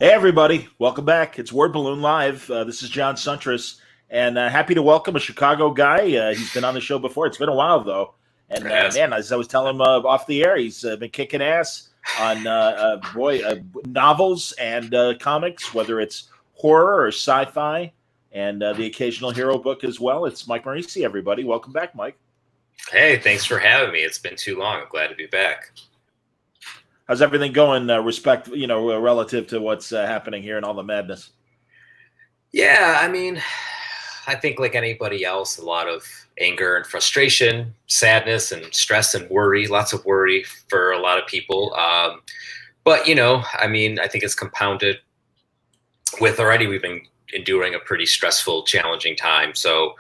Hey, everybody. Welcome back. It's Word Balloon Live. This is John Suntress, and happy to welcome a Chicago guy. He's been on the show before. It's been a while, though. And, man, as I was telling him off the air, he's been kicking ass on, novels and comics, whether it's horror or sci-fi, and the occasional hero book as well. It's Mike Moreci, everybody. Welcome back, Mike. Hey, thanks for having me. It's been too long. I'm glad to be back. How's everything going, relative to what's happening here and all the madness? Yeah, I mean, I think like anybody else, a lot of anger and frustration, sadness and stress and worry, lots of worry for a lot of people. But, I think it's compounded with already we've been enduring a pretty stressful, challenging time. So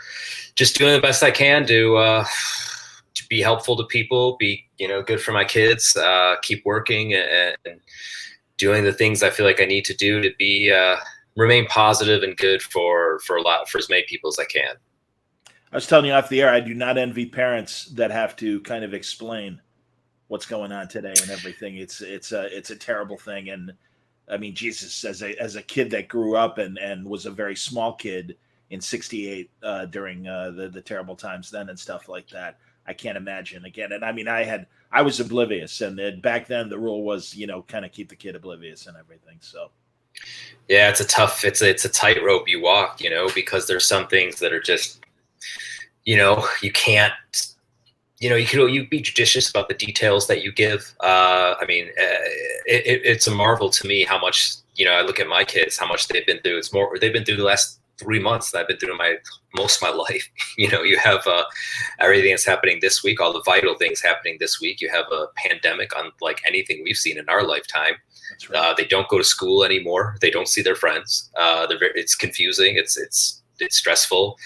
just doing the best I can to be helpful to people, be good for my kids, keep working and doing the things I feel like I need to do to be remain positive and good for as many people as I can. I was telling you off the air, I do not envy parents that have to kind of explain what's going on today and everything. It's a terrible thing. And I mean, Jesus, as a kid that grew up and was a very small kid in '68 during the terrible times then and stuff like that, I can't imagine again. And I mean, I was oblivious, and back then the rule was, kind of keep the kid oblivious and everything. So, yeah, it's a tightrope you walk, because there's some things that are just, you can't, you be judicious about the details that you give. It's a marvel to me how much, I look at my kids, how much they've been through. They've been through the last 3 months that I've been through most of my life. You have everything that's happening this week, all the vital things happening this week. You have a pandemic unlike anything we've seen in our lifetime. That's right. They don't go to school anymore. They don't see their friends. It's confusing. It's stressful.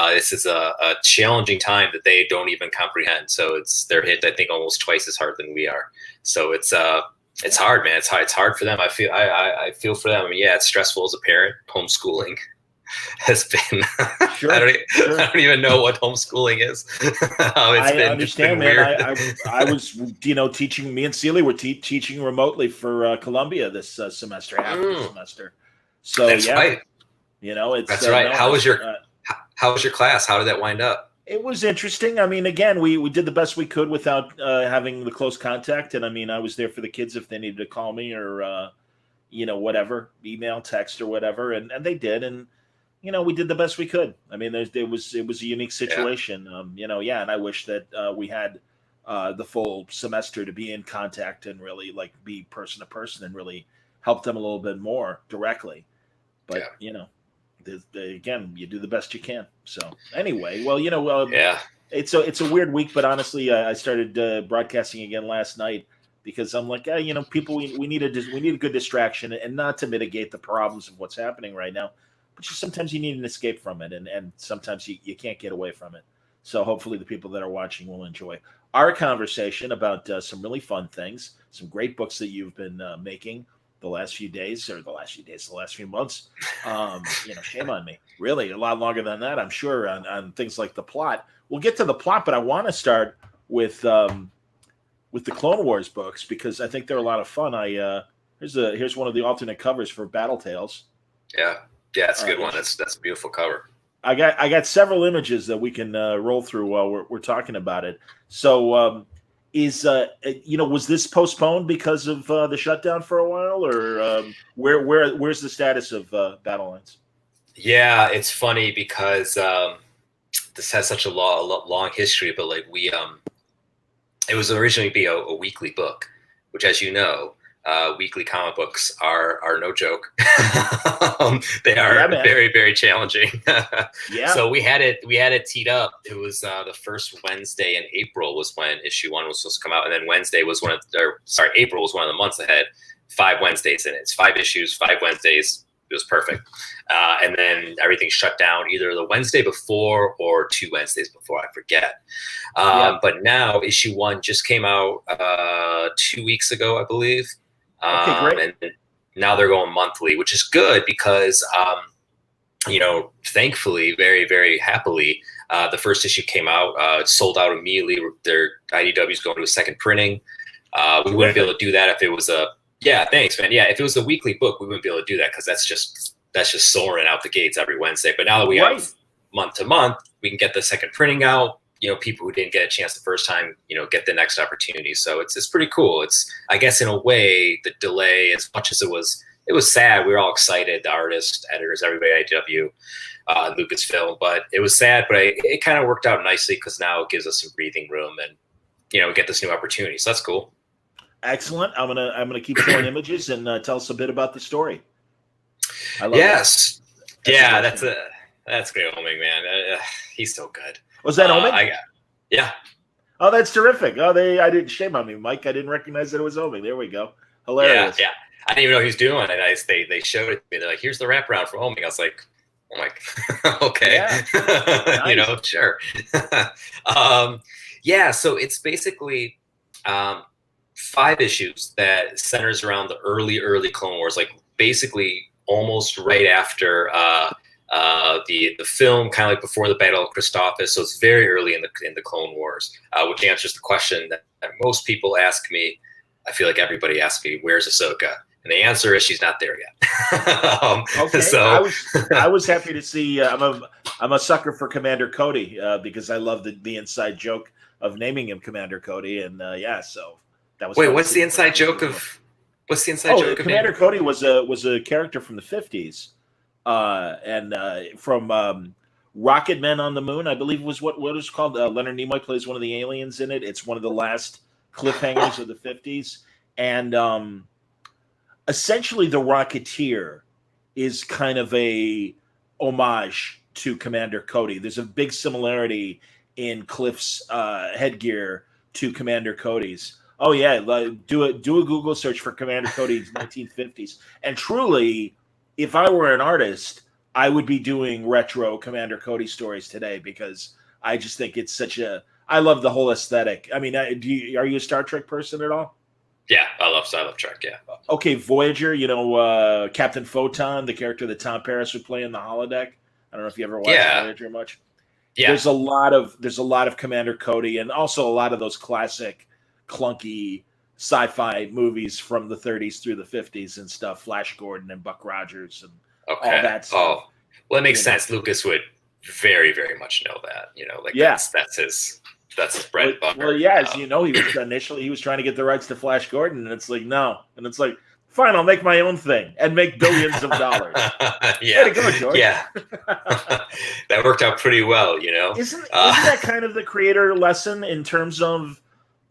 This is a challenging time that they don't even comprehend. So they're hit, I think, almost twice as hard than we are. So it's hard, man. It's hard for them. I feel for them. I mean, yeah, it's stressful as a parent. Homeschooling has been Sure, I don't even know what homeschooling is. I understand, man. I was teaching. Me and Celie were teaching remotely for Columbia this semester, half of the semester. So that's right. It's that's right. How was your class? How did that wind up? It was interesting. I mean, again, we did the best we could without having the close contact. And I mean, I was there for the kids if they needed to call me or whatever, email, text, or whatever, and they did. And we did the best we could. I mean, it was a unique situation. Yeah. And I wish that we had the full semester to be in contact and really like be person to person and really help them a little bit more directly. But again, you do the best you can. So anyway, well, it's a weird week, but honestly, I started broadcasting again last night because I'm like, people, we need a good distraction, and not to mitigate the problems of what's happening right now. But sometimes you need an escape from it, and sometimes you can't get away from it. So hopefully the people that are watching will enjoy our conversation about some really fun things, some great books that you've been making the last few months. Shame on me. Really, a lot longer than that, I'm sure, on things like the plot. We'll get to the plot, but I want to start with the Clone Wars books because I think they're a lot of fun. Here's one of the alternate covers for Battle Tales. Yeah, it's a good one. That's a beautiful cover. I got several images that we can roll through while we're talking about it. So, was this postponed because of the shutdown for a while, or where's the status of Battle Lines? Yeah, it's funny because this has such a long history, but like it was originally be a weekly book, which, as you know. Weekly comic books are no joke. They are very, very challenging. Yeah. So we had it teed up. It was the first Wednesday in April was when issue 1 was supposed to come out, and then April was one of the months ahead. 5 Wednesdays in it. It's 5 issues, 5 Wednesdays. It was perfect. And then everything shut down either the Wednesday before or 2 Wednesdays before. I forget. But now issue 1 just came out 2 weeks ago, I believe. Okay, great. And now they're going monthly, which is good because, thankfully, very, very happily, the first issue came out. It sold out immediately. Their IDW is going to a second printing. We wouldn't be able to do that if it was a Yeah, thanks, man. Yeah, if it was a weekly book, we wouldn't be able to do that because that's just soaring out the gates every Wednesday. But now that we Right. have month to month, we can get the second printing out. People who didn't get a chance the first time, get the next opportunity. So it's pretty cool. It's, I guess, in a way, the delay, as much as it was sad. We were all excited, the artists, editors, everybody at IDW, Lucasfilm, but it was sad. But it kind of worked out nicely because now it gives us some breathing room and we get this new opportunity. So that's cool. Excellent. I'm gonna keep showing images and tell us a bit about the story. I love Yes. that. Yeah, that's great, Oming, man. He's so good. Was that Oming? Yeah. Oh, that's terrific. Oh, I didn't, shame on me, Mike. I didn't recognize that it was Oming. There we go. Hilarious. Yeah. I didn't even know he was doing it. They showed it to me. They're like, "Here's the wraparound from Oming." I was like, "I'm like, okay, yeah. Nice. Sure." Yeah. So it's basically 5 issues that centers around the early Clone Wars, like basically almost right after the film, kind of like before the Battle of Christophsis. So it's very early in the Clone Wars, which answers the question that most people ask me. I feel like everybody asks me, "Where's Ahsoka?" And the answer is she's not there yet. Okay. So I was happy to see. I'm a sucker for Commander Cody because I love the inside joke of naming him Commander Cody, and so that was. Wait, what's the inside joke of? What's the inside joke? Commander Cody was a character from the 50s, and from Rocket Men on the Moon, I believe was what it was called. Leonard Nimoy plays one of the aliens in it. It's one of the last cliffhangers of the 50s, and essentially the Rocketeer is kind of a homage to Commander Cody. There's a big similarity in Cliff's headgear to Commander Cody's. Oh yeah, do a Google search for Commander Cody's 1950s. And truly, if I were an artist, I would be doing retro Commander Cody stories today because I just think it's I love the whole aesthetic. I mean, are you a Star Trek person at all? Yeah, I love Trek. Yeah. Okay, Voyager. Captain Photon, the character that Tom Paris would play in the holodeck. I don't know if you ever watched Voyager much. Yeah. There's a lot of Commander Cody, and also a lot of those classic, clunky sci-fi movies from the 30s through the 50s and stuff. Flash Gordon and Buck Rogers and all that stuff. Oh, well, it makes sense. Lucas would very, very much know that. That's his bread and butter. Well, yeah, as you know, he was trying to get the rights to Flash Gordon, and it's like no, and it's like fine, I'll make my own thing and make billions of dollars. Yeah, way to go, George. Yeah, that worked out pretty well. Isn't that kind of the creator lesson in terms of?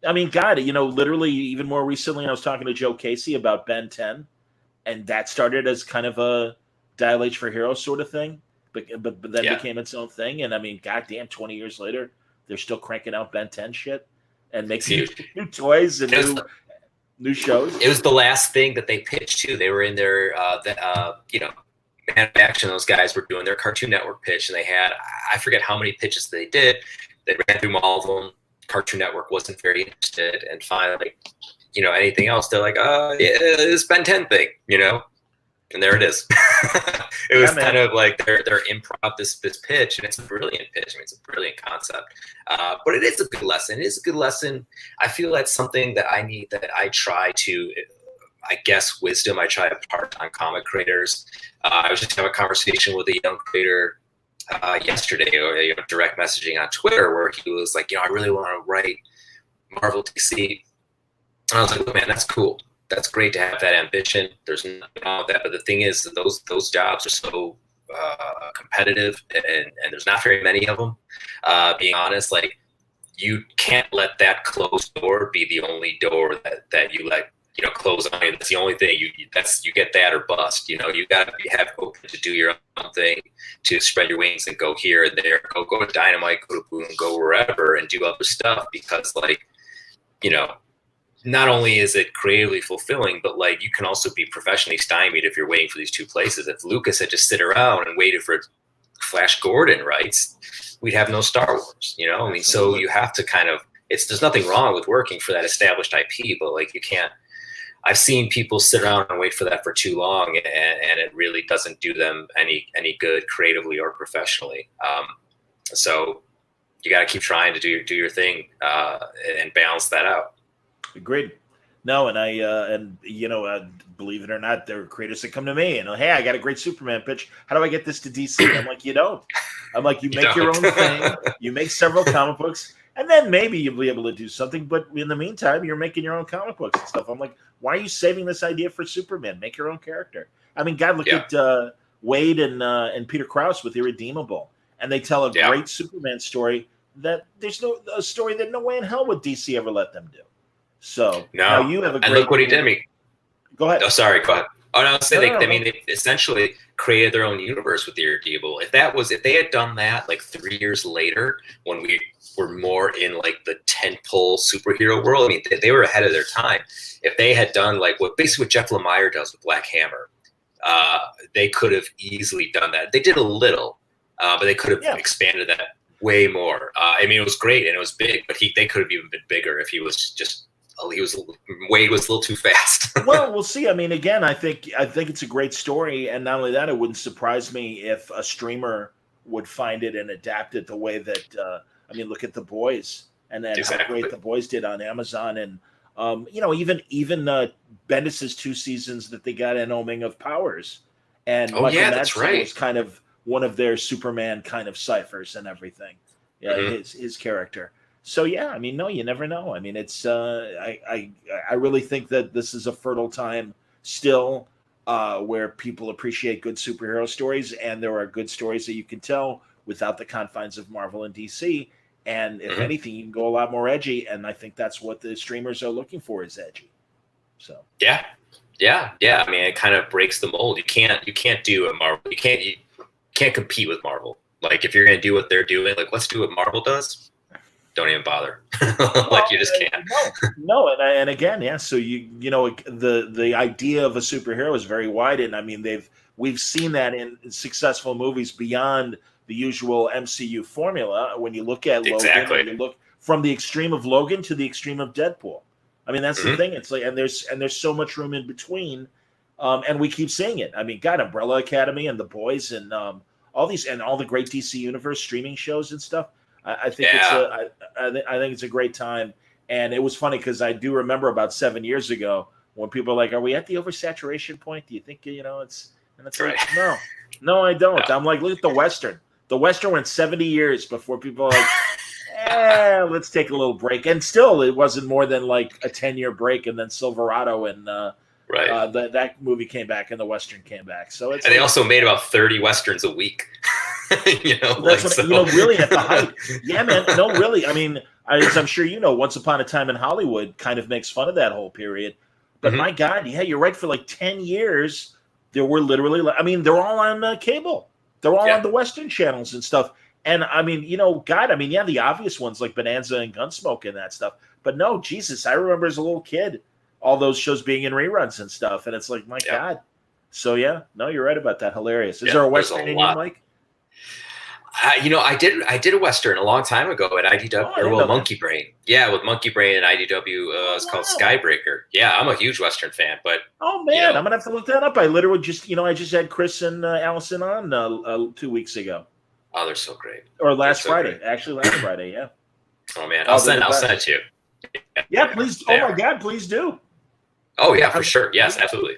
I mean, God, literally, even more recently, I was talking to Joe Casey about Ben 10, and that started as kind of a Dial H for Heroes sort of thing, but then became its own thing. And I mean, goddamn, 20 years later, they're still cranking out Ben 10 shit and making new toys and new shows. It was the last thing that they pitched too. They were in their, Man of Action. Those guys were doing their Cartoon Network pitch, and they had, I forget how many pitches they did. They ran through all of them. Cartoon Network wasn't very interested, and finally, anything else, they're like, this Ben 10 thing, and there it is. It was kind of like their improv this pitch, and it's a brilliant pitch. I mean, it's a brilliant concept, but it is a good lesson. It is a good lesson. I feel that's something that I need, that I try to, I guess, wisdom I try to impart on comic creators. I was just having a conversation with a young creator yesterday, or direct messaging on Twitter, where he was like, I really want to write Marvel DC. And I was like, oh, man, that's cool. That's great to have that ambition. There's nothing wrong with that. But the thing is, those jobs are so competitive, and there's not very many of them. Being honest, like, you can't let that closed door be the only door that you let close on you. That's the only thing. You get that or bust. You got to have open to do your own thing, to spread your wings and go here and there. Go to Dynamite, go to Boom, go wherever, and do other stuff, because not only is it creatively fulfilling, but like, you can also be professionally stymied if you're waiting for these two places. If Lucas had just sit around and waited for Flash Gordon rights, we'd have no Star Wars. I mean, so you have to kind of. There's nothing wrong with working for that established IP, but like, you can't. I've seen people sit around and wait for that for too long, and it really doesn't do them any good creatively or professionally. So you got to keep trying to do your thing and balance that out. Agreed. No, and believe it or not, there are creators that come to me and hey, I got a great Superman pitch. How do I get this to DC? I'm like, you don't. I'm like, you make your own thing. You make several comic books, and then maybe you'll be able to do something. But in the meantime, you're making your own comic books and stuff. I'm like, why are you saving this idea for Superman? Make your own character. I mean, God, look at Wade and Peter Krause with Irredeemable, and they tell a great Superman story that there's a story that no way in hell would DC ever let them do. So now you have a great. And look what he did. Me. Go ahead. Oh, sorry. Go ahead. Oh no, they essentially created their own universe with the Irredeemable. If they had done that like 3 years later, when we were more in like the tentpole superhero world, I mean, they were ahead of their time. If they had done like what Jeff Lemire does with Black Hammer, they could have easily done that. They did a little, but they could have expanded that way more. I mean, it was great and it was big, but they could have even been bigger if Wade was a little too fast. Well, we'll see. I mean, again, I think it's a great story, and not only that, it wouldn't surprise me if a streamer would find it and adapt it the way that. I mean, look at The Boys, and then how great The Boys did on Amazon, and even Bendis's 2 seasons that they got in Oming of Powers, and Michael Madsen was kind of one of their Superman kind of ciphers and everything. Yeah, his character. So yeah, I mean, no, you never know. I mean, it's I really think that this is a fertile time still, where people appreciate good superhero stories, and there are good stories that you can tell without the confines of Marvel and DC. And if anything, you can go a lot more edgy, and I think that's what the streamers are looking for, is edgy. So yeah. I mean, it kind of breaks the mold. You can't do a Marvel. You can't compete with Marvel. Like if you're gonna do what they're doing, like let's do what Marvel does. Don't even bother. Like you just can't. No, and again, yeah. So the idea of a superhero is very wide, and I mean we've seen that in successful movies beyond the usual MCU formula. When you look at Logan, and you look from the extreme of Logan to the extreme of Deadpool. I mean that's the thing. It's like and there's so much room in between, and we keep seeing it. I mean, God, Umbrella Academy and The Boys and all these and all the great DC Universe streaming shows and stuff. I think I think it's a great time, and it was funny because I do remember about 7 years ago when people are like, "Are we at the oversaturation point? Do you think it's?" And it's like, no, I don't. I'm like, look at the Western. The Western went 70 years before people are like, let's take a little break, and still it wasn't more than like a 10-year break, and then Silverado and that movie came back and the Western came back. So it's they also made about 30 Westerns a week. Really at the height. Yeah, man. No, really. I mean, as I'm sure you know, Once Upon a Time in Hollywood kind of makes fun of that whole period. But my God, yeah, you're right. For like 10 years, there were literally, I mean, they're all on cable. They're all on the Western channels and stuff. And I mean, God, I mean, yeah, the obvious ones like Bonanza and Gunsmoke and that stuff. But no, Jesus, I remember as a little kid, all those shows being in reruns and stuff. And it's like, my God. So yeah, no, you're right about that. Hilarious. Is there a Western in you, Mike? I did a Western a long time ago at IDW, Monkey Brain. Yeah, with Monkey Brain and IDW, it's called Skybreaker. Yeah, I'm a huge Western fan, but I'm gonna have to look that up. I literally just, I just had Chris and Allison on 2 weeks ago. Oh, they're so great. Or last Friday, actually, last Friday, yeah. Oh man, I'll send it to you. Yeah, please. Oh my God, please do. Oh yeah, for sure. Yes, absolutely.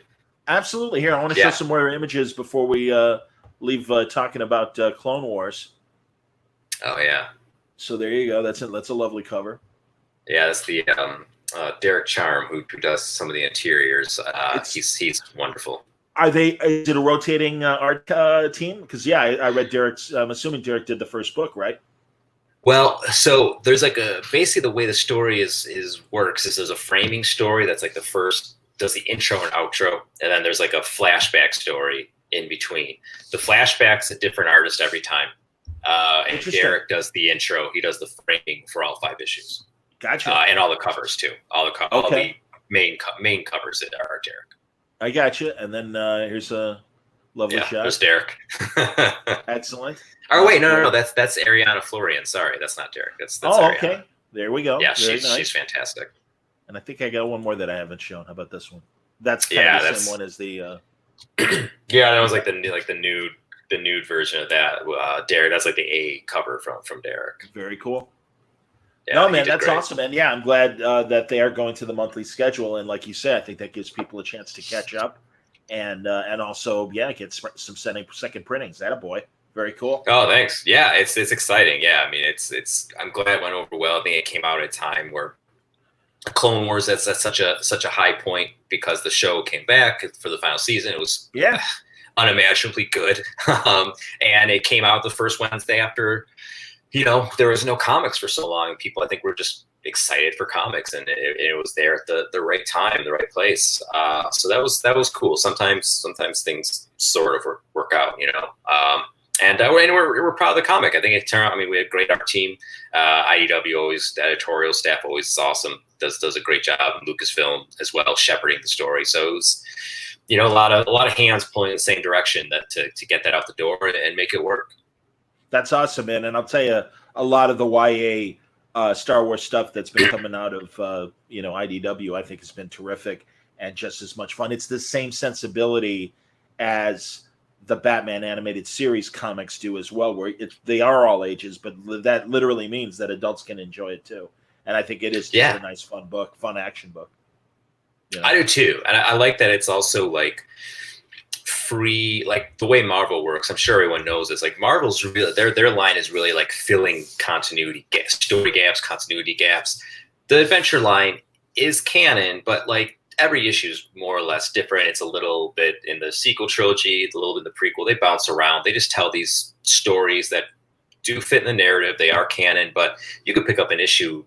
Absolutely. Here, I want to show some more images before we leave talking about Clone Wars. Oh yeah. So there you go. That's a lovely cover. Yeah, that's the Derek Charm who does some of the interiors. He's wonderful. Is it a rotating art team? Because I read Derek's. I'm assuming Derek did the first book, right? Well, so there's basically the way the story works is there's a framing story that's like the first does the intro and outro, and then there's like a flashback story in between. The flashback's a different artist every time. And Derek does the intro. He does the framing for all 5 issues. Gotcha. And all the covers too. All the main covers that are Derek. I gotcha. And then here's a lovely shot. There's Derek. Excellent. Oh wait, no. That's Ariana Florian. Sorry, that's not Derek. That's Ariana. Okay. There we go. Yeah, she's fantastic. And I think I got one more that I haven't shown. How about this one? That's kind of the same one as the. Yeah, that was like the nude version of that. Derek, that's like the A cover from Derek. Very cool. Yeah, No, he man, did that's great. awesome. And yeah, I'm glad that they are going to the monthly schedule. And like you said, I think that gives people a chance to catch up, and also get some second printings. That a boy, very cool. Oh, thanks. Yeah, it's exciting. Yeah, I mean, it's. I'm glad it went over well. I think it came out at a time where Clone Wars that's such a high point because the show came back for the final season. It was Yeah, unimaginably good, and it came out the first Wednesday after there was no comics for so long. People, I think, were just excited for comics, and it was there at the right time, the right place. So that was cool. Sometimes things sort of work out, and we're proud of the comic. I think it turned out. I mean, we had a great art team. IDW always, the editorial staff always is awesome. Does a great job. Lucasfilm as well, shepherding the story. So it was, a lot of hands pulling in the same direction to get that out the door and make it work. that's awesome, man. And I'll tell you, a lot of the YA Star Wars stuff that's been coming out of IDW, I think has been terrific and just as much fun. It's the same sensibility as the Batman animated series comics do as well, where they are all ages, but that literally means that adults can enjoy it too. And I think it is just a nice, fun book, fun action book. I do too, and I like that it's also like free, like the way Marvel works. I'm sure everyone knows this. Like Marvel's really their line is really like filling continuity gaps, story gaps, continuity gaps. The adventure line is canon, but like every issue is more or less different. It's a little bit in the sequel trilogy, a little bit in the prequel. They bounce around. They just tell these stories that do fit in the narrative. They are canon, but you could pick up an issue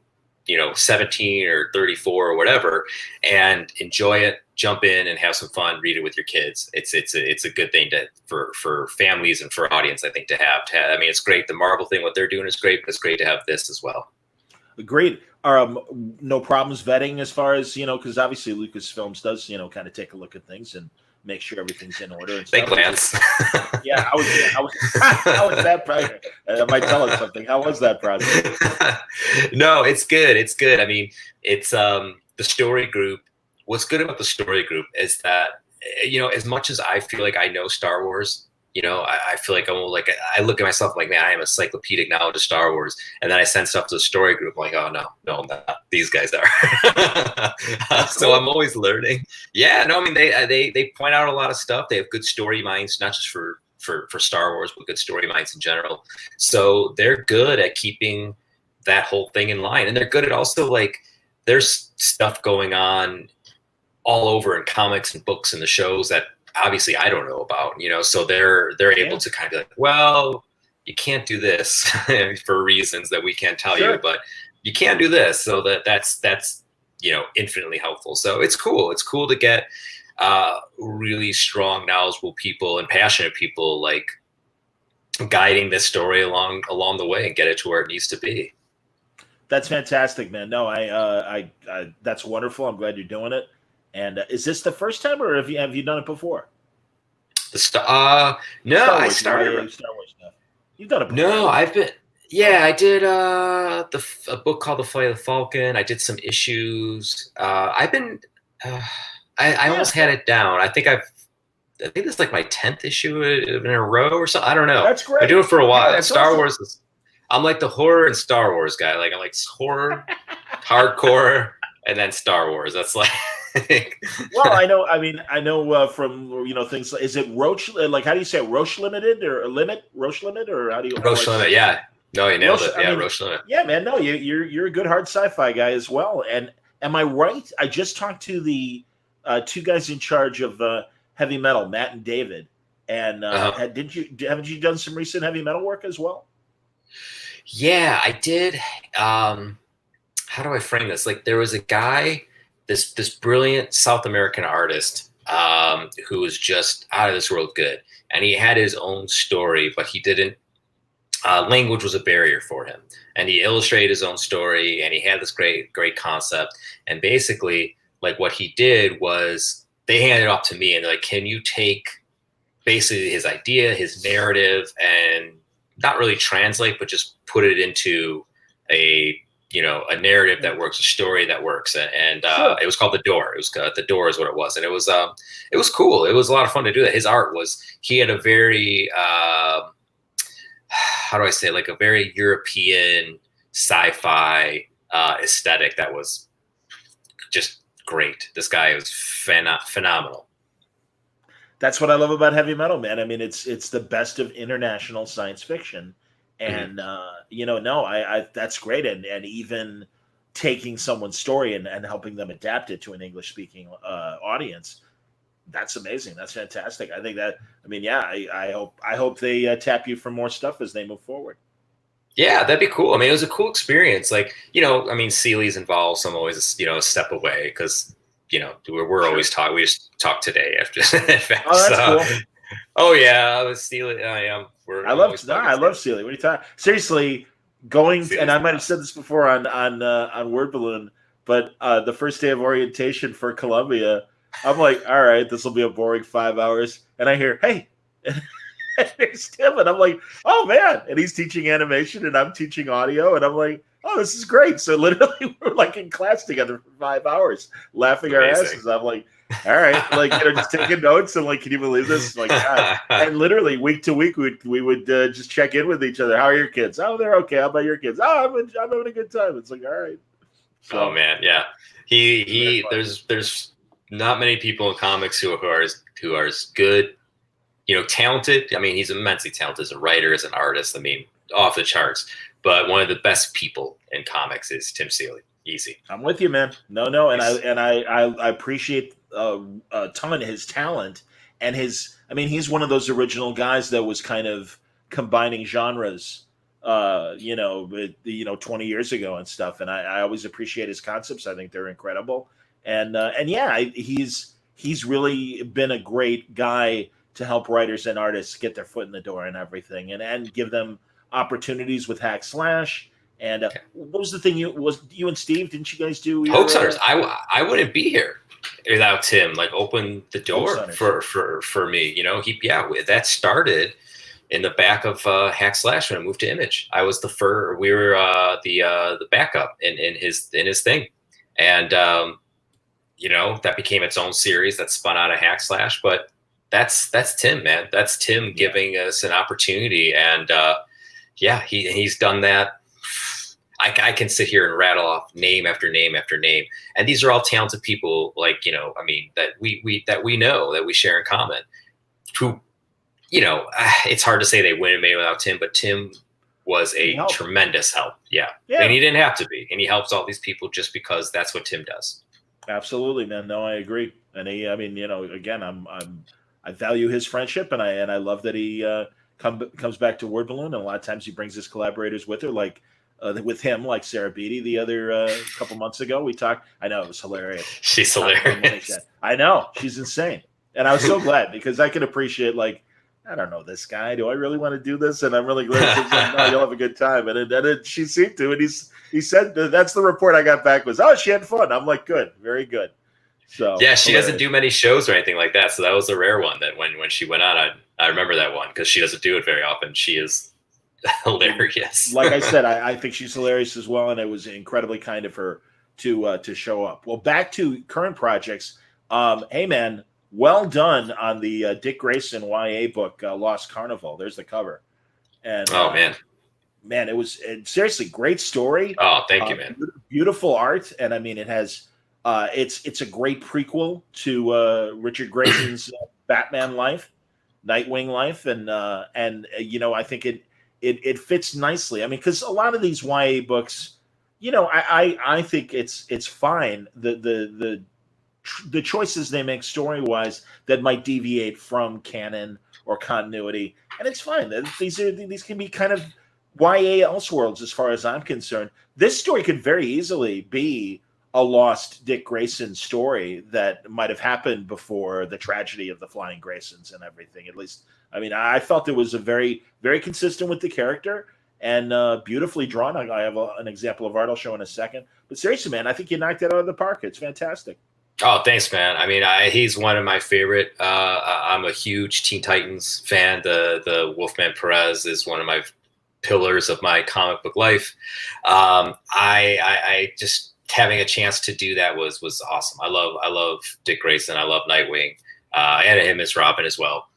17 or 34 or whatever and enjoy it, jump in and have some fun, read it with your kids. It's a good thing for families and for audience, I think, to have. I mean, it's great. The Marvel thing, what they're doing is great, but it's great to have this as well. Agreed. No problems vetting as far as, because obviously Lucasfilms does, kind of take a look at things and make sure everything's in order. And they glance. Yeah, how was that project? That might tell us something. How was that project? No, it's good. It's good. I mean, it's the story group. What's good about the story group is that, as much as I feel like I know Star Wars, I feel like I look at myself like, man, I am a encyclopedic knowledge of Star Wars. And then I send stuff to the story group. I'm like, oh, no, I'm not. These guys are. So I'm always learning. Yeah, no, I mean, they point out a lot of stuff. They have good story minds, not just for Star Wars, but good story minds in general. So they're good at keeping that whole thing in line. And they're good at also, like, there's stuff going on all over in comics and books and the shows that obviously I don't know about, so they're able to kind of be like, well, you can't do this for reasons that we can't tell you, but you can do this. So that's infinitely helpful. So it's cool. It's cool to get really strong, knowledgeable people and passionate people like guiding this story along the way and get it to where it needs to be. That's fantastic, man. No, I that's wonderful. I'm glad you're doing it. And is this the first time, or have you done it before? No, I started Star Wars stuff. You've done it before. No, I've been. Yeah, I did a book called The Flight of the Falcon. I did some issues. I've been. I almost had it down. I think this is like my 10th issue in a row or something. I don't know. That's great. I do it for a while. Yeah, Star Wars is. I'm like the horror and Star Wars guy. Like I'm like horror, hardcore, and then Star Wars. That's like. Well, I know. I mean, I know from things. Is it Roche? Like, how do you say it? Roche Limited or Roche Limit, or how do you? Roche Limit. Yeah. No, you nailed it. Yeah, Roche Limit. Yeah, man. No, you're a good hard sci-fi guy as well. And am I right? I just talked to the two guys in charge of heavy metal, Matt and David. And haven't you done some recent heavy metal work as well? Yeah, I did. How do I frame this? Like, there was a guy. This brilliant South American artist who was just out of this world good. And he had his own story, but he didn't, language was a barrier for him. And he illustrated his own story and he had this great concept. And basically, like what he did was they handed it off to me and they're like, can you take basically his idea, his narrative, and not really translate, but just put it into a narrative that works, a story that works. And Sure. It was called The Door. It was The Door is what it was. And it was cool. It was a lot of fun to do that. His art he had a very, how do I say, like a very European sci-fi aesthetic that was just great. This guy is phenomenal. That's what I love about heavy metal, man. I mean, it's the best of international science fiction, and no, I that's great, and even taking someone's story and helping them adapt it to an English speaking audience. That's amazing. That's fantastic. I think that. I mean, yeah. I hope they tap you for more stuff as they move forward. Yeah, that'd be cool. I mean, it was a cool experience. Like, I mean, Sealy's involved, so I'm always, a step away because, we're always talking. We just talk today after. In fact, oh, that's cool. Oh yeah, I was Sealy. I am. I love Sealy. What are you talking? Seriously, and I might have said this before on Word Balloon, but the first day of orientation for Columbia, I'm like, all right, this will be a boring 5 hours, and I hear, hey. And there's Tim, and I'm like, oh man, and he's teaching animation, and I'm teaching audio, and I'm like, oh, this is great. So literally, we're like in class together for 5 hours, laughing our asses. I'm like, all right, like just taking notes, and like, can you believe this? Like, God. And literally, week to week, we would just check in with each other. How are your kids? Oh, they're okay. How about your kids? Oh, I'm having a good time. It's like, all right. So, oh man, yeah. He there's not many people in comics who are as good. Talented. I mean, he's immensely talented as a writer, as an artist. I mean, off the charts. But one of the best people in comics is Tim Sealy. Easy. I'm with you, man. No, and I appreciate a ton his talent and his. I mean, he's one of those original guys that was kind of combining genres. 20 years ago and stuff. And I always appreciate his concepts. I think they're incredible. And yeah, he's really been a great guy to help writers and artists get their foot in the door and everything, and give them opportunities with Hack Slash. And what was the thing you and Steve, didn't you guys do? Hoax Hunters. I wouldn't be here without Tim. Like, open the door for me. That started in the back of Hack Slash when I moved to Image. I was we were the backup in his thing, and that became its own series that spun out of Hack Slash. But that's Tim, man. That's Tim giving us an opportunity, and he's done that. I can sit here and rattle off name after name after name, and these are all talented people, like that we know, that we share in common. Who, it's hard to say they wouldn't have made it without Tim, but Tim was a tremendous help. Yeah, and he didn't have to be, and he helps all these people just because that's what Tim does. Absolutely, man. No, I agree, and again, I value his friendship, and I love that he comes back to Word Balloon, and a lot of times he brings his collaborators with her, like with him, like Sarah Beatty the other couple months ago. We talked. I know, it was hilarious. She's hilarious. I know, she's insane, and I was so glad because I could appreciate, like, I don't know this guy. Do I really want to do this? And I'm really glad she's like, no, you'll have a good time. And she seemed to, and he said that's the report I got back was, oh, she had fun. I'm like, good, very good. So yeah, she doesn't do many shows or anything like that. So that was a rare one that when she went on, I remember that one because she doesn't do it very often. She is hilarious. Like I said, I think she's hilarious as well, and it was incredibly kind of her to show up. Well, back to current projects. Hey man, well done on the Dick Grayson YA book, Lost Carnival. There's the cover. And man, it was seriously great story. Oh, thank you, man. Beautiful art, and I mean, it has. It's a great prequel to Richard Grayson's Batman life, Nightwing life, and I think it fits nicely. I mean, because a lot of these YA books, I think it's fine. The choices they make story wise that might deviate from canon or continuity, and it's fine. These can be kind of YA Elseworlds as far as I'm concerned. This story could very easily be a lost Dick Grayson story that might have happened before the tragedy of the Flying Graysons and everything. At least, I mean, I felt it was a very, very consistent with the character and beautifully drawn. I have an example of art I'll show in a second. But seriously, man, I think you knocked it out of the park. It's fantastic. Oh, thanks, man. I mean, he's one of my favorite. I'm a huge Teen Titans fan. The Wolfman Perez is one of my pillars of my comic book life. I just having a chance to do that was awesome. I love Dick Grayson. I love Nightwing. And him as Robin as well.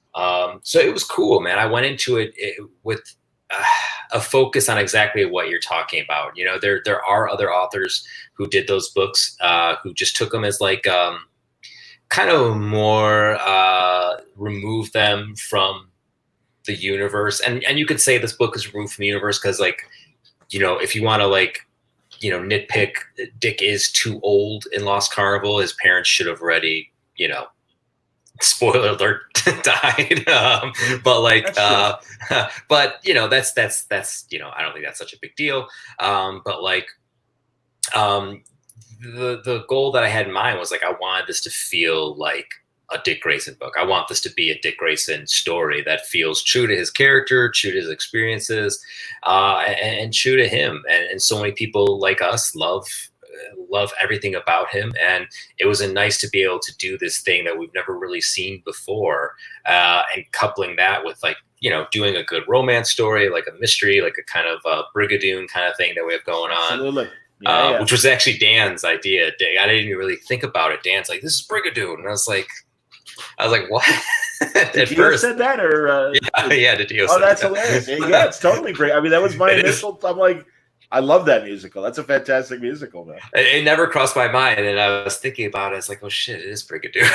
So it was cool, man. I went into it with a focus on exactly what you're talking about. You know, there are other authors who did those books, who just took them as like kind of more remove them from the universe. And you could say this book is removed from the universe because, like, you know, if you want to, like, you know, nitpick, Dick is too old in Lost Carnival. His parents should have already, you know, spoiler alert, died. But like, but you know, that's, you know, I don't think that's such a big deal. But like, the goal that I had in mind was like, I wanted this to feel like a Dick Grayson book. I want this to be a Dick Grayson story that feels true to his character, true to his experiences, and true to him. And so many people like us love everything about him, and it was nice to be able to do this thing that we've never really seen before, and coupling that with, like, you know, doing a good romance story, like a mystery, like a kind of Brigadoon kind of thing that we have going on. Absolutely. Which was actually Dan's idea. I didn't even really think about it. Dan's like, this is Brigadoon, and I was like, what? Did Dio said that, or yeah, did Dio? Oh, that's hilarious. Yeah, it's totally great. I mean, that was my initial. I'm like, I love that musical. That's a fantastic musical, man. It never crossed my mind, and I was thinking about it. It's like, oh shit, it is Brigadoon.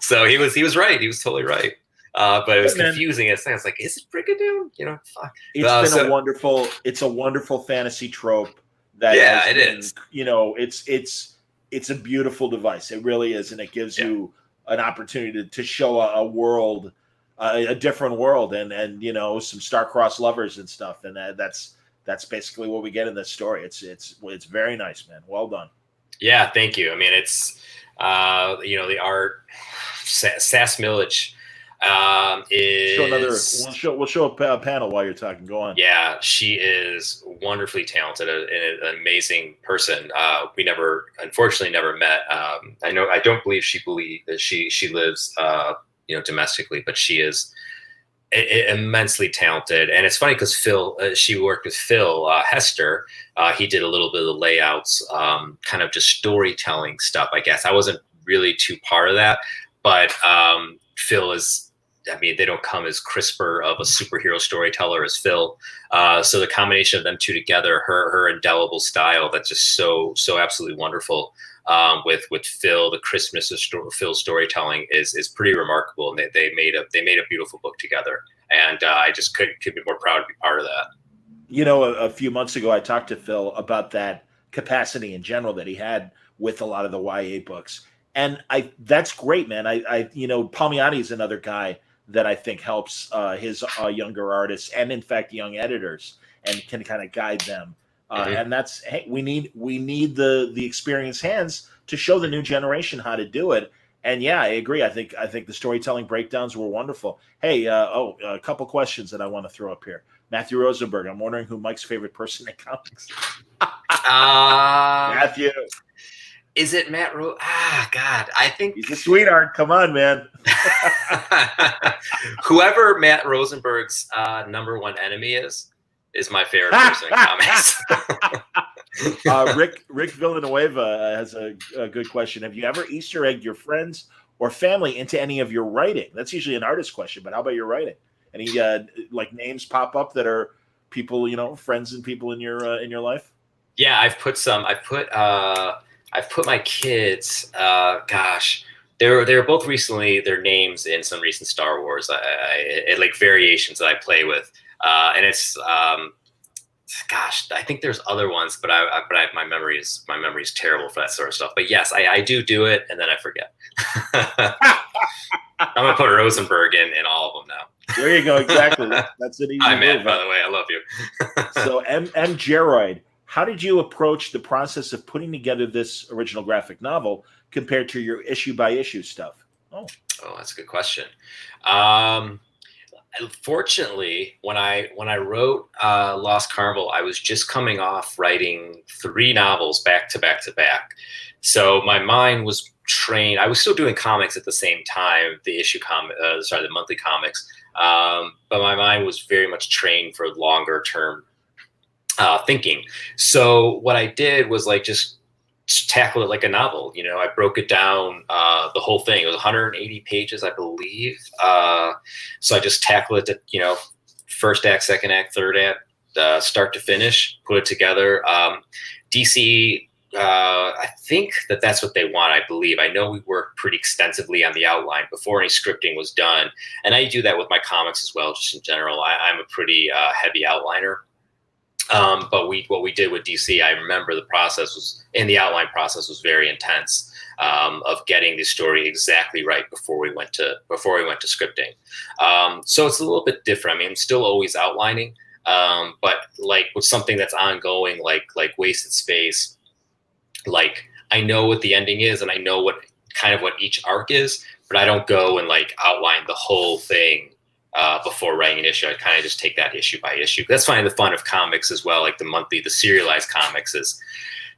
So he was right. He was totally right. But it was confusing. It's like, is it Brigadoon? You know, fuck. It's been a wonderful fantasy trope. That it is. You know, it's a beautiful device. It really is, and it gives you an opportunity to show a world, a different world, and you know, some star-crossed lovers and stuff. And that's basically what we get in this story. It's very nice, man. Well done. Yeah, thank you. I mean, it's you know, the art. Sass Milledge is we'll show a panel while you're talking. Go on. Yeah, she is wonderfully talented and an amazing person. We unfortunately never met. I don't believe she lives you know, domestically, but she is immensely talented. And it's funny because Phil, she worked with Phil Hester. He did a little bit of the layouts, kind of just storytelling stuff, I guess. I wasn't really too part of that, but Phil is, I mean, they don't come as crisper of a superhero storyteller as Phil. So the combination of them two together, her indelible style, that's just so absolutely wonderful. With Phil, the crispness of Phil's storytelling is pretty remarkable, and they made a beautiful book together. And I just couldn't be more proud to be part of that. You know, a few months ago, I talked to Phil about that capacity in general that he had with a lot of the YA books. And that's great, man. I you know, Palmiotti is another guy that I think helps his younger artists and, in fact, young editors, and can kind of guide them. And that's, hey, we need the experienced hands to show the new generation how to do it. And yeah, I agree. I think the storytelling breakdowns were wonderful. Hey, a couple questions that I want to throw up here. Matthew Rosenberg, I'm wondering who Mike's favorite person in comics. Matthew. Is it Matt God, I think he's a sweetheart. Come on, man. Whoever Matt Rosenberg's number one enemy is my favorite person in comics. Rick Villanueva has a good question. Have you ever Easter egged your friends or family into any of your writing? That's usually an artist question, but how about your writing? Any like names pop up that are people, you know, friends and people in your life? Yeah, I've put my kids, they're both recently, their names in some recent Star Wars, I like variations that I play with. And it's, I think there's other ones, but my memory is terrible for that sort of stuff. But yes, I do it, and then I forget. I'm going to put Rosenberg in all of them now. There you go. Exactly. That's an easy Hi, Matt, move. by the way. I love you. So M. Geroid, how did you approach the process of putting together this original graphic novel compared to your issue by issue stuff? Oh, that's a good question. Fortunately, when I wrote Lost Carnival, I was just coming off writing 3 novels back to back to back. So my mind was trained. I was still doing comics at the same time, the monthly comics. But my mind was very much trained for longer term thinking. So what I did was like just tackle it like a novel. I broke it down, the whole thing. It was 180 pages, I believe. So I just tackled it, first act, second act, third act, start to finish, put it together. DC, I think that's what they want, I believe. I know we worked pretty extensively on the outline before any scripting was done. And I do that with my comics as well, just in general. I'm a pretty heavy outliner. But what we did with DC, I remember the outline process was very intense, of getting the story exactly right before we went to scripting. So it's a little bit different. I mean, I'm still always outlining, but like with something that's ongoing, like Wasted Space, like I know what the ending is and I know what each arc is, but I don't go and like outline the whole thing before writing an issue. I kind of just take that issue by issue. That's finding the fun of comics as well, like the serialized comics, is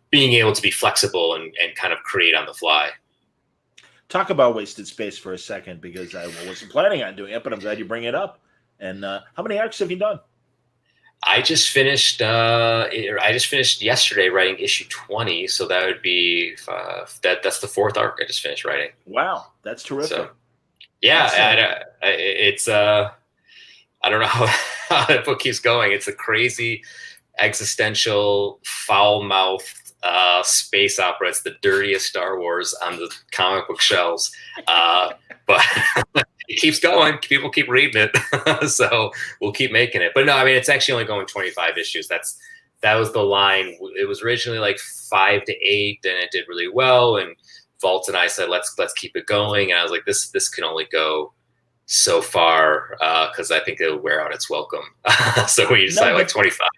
being able to be flexible and kind of create on the fly. Talk about Wasted Space for a second, because I wasn't planning on doing it, but I'm glad you bring it up. And how many arcs have you done? I just finished yesterday writing issue 20, so that would be that's the fourth arc I just finished writing. Wow, that's terrific. So, yeah, it's I don't know how that book keeps going. It's a crazy existential, foul-mouthed space opera. It's the dirtiest Star Wars on the comic book shelves, but it keeps going. People keep reading it, so we'll keep making it. But no, I mean, it's actually only going 25 issues. That was the line. It was originally like 5 to 8, and it did really well. And Vault and I said, let's keep it going. And I was like, this can only go so far, because I think it'll wear out its welcome. So we decided like 25.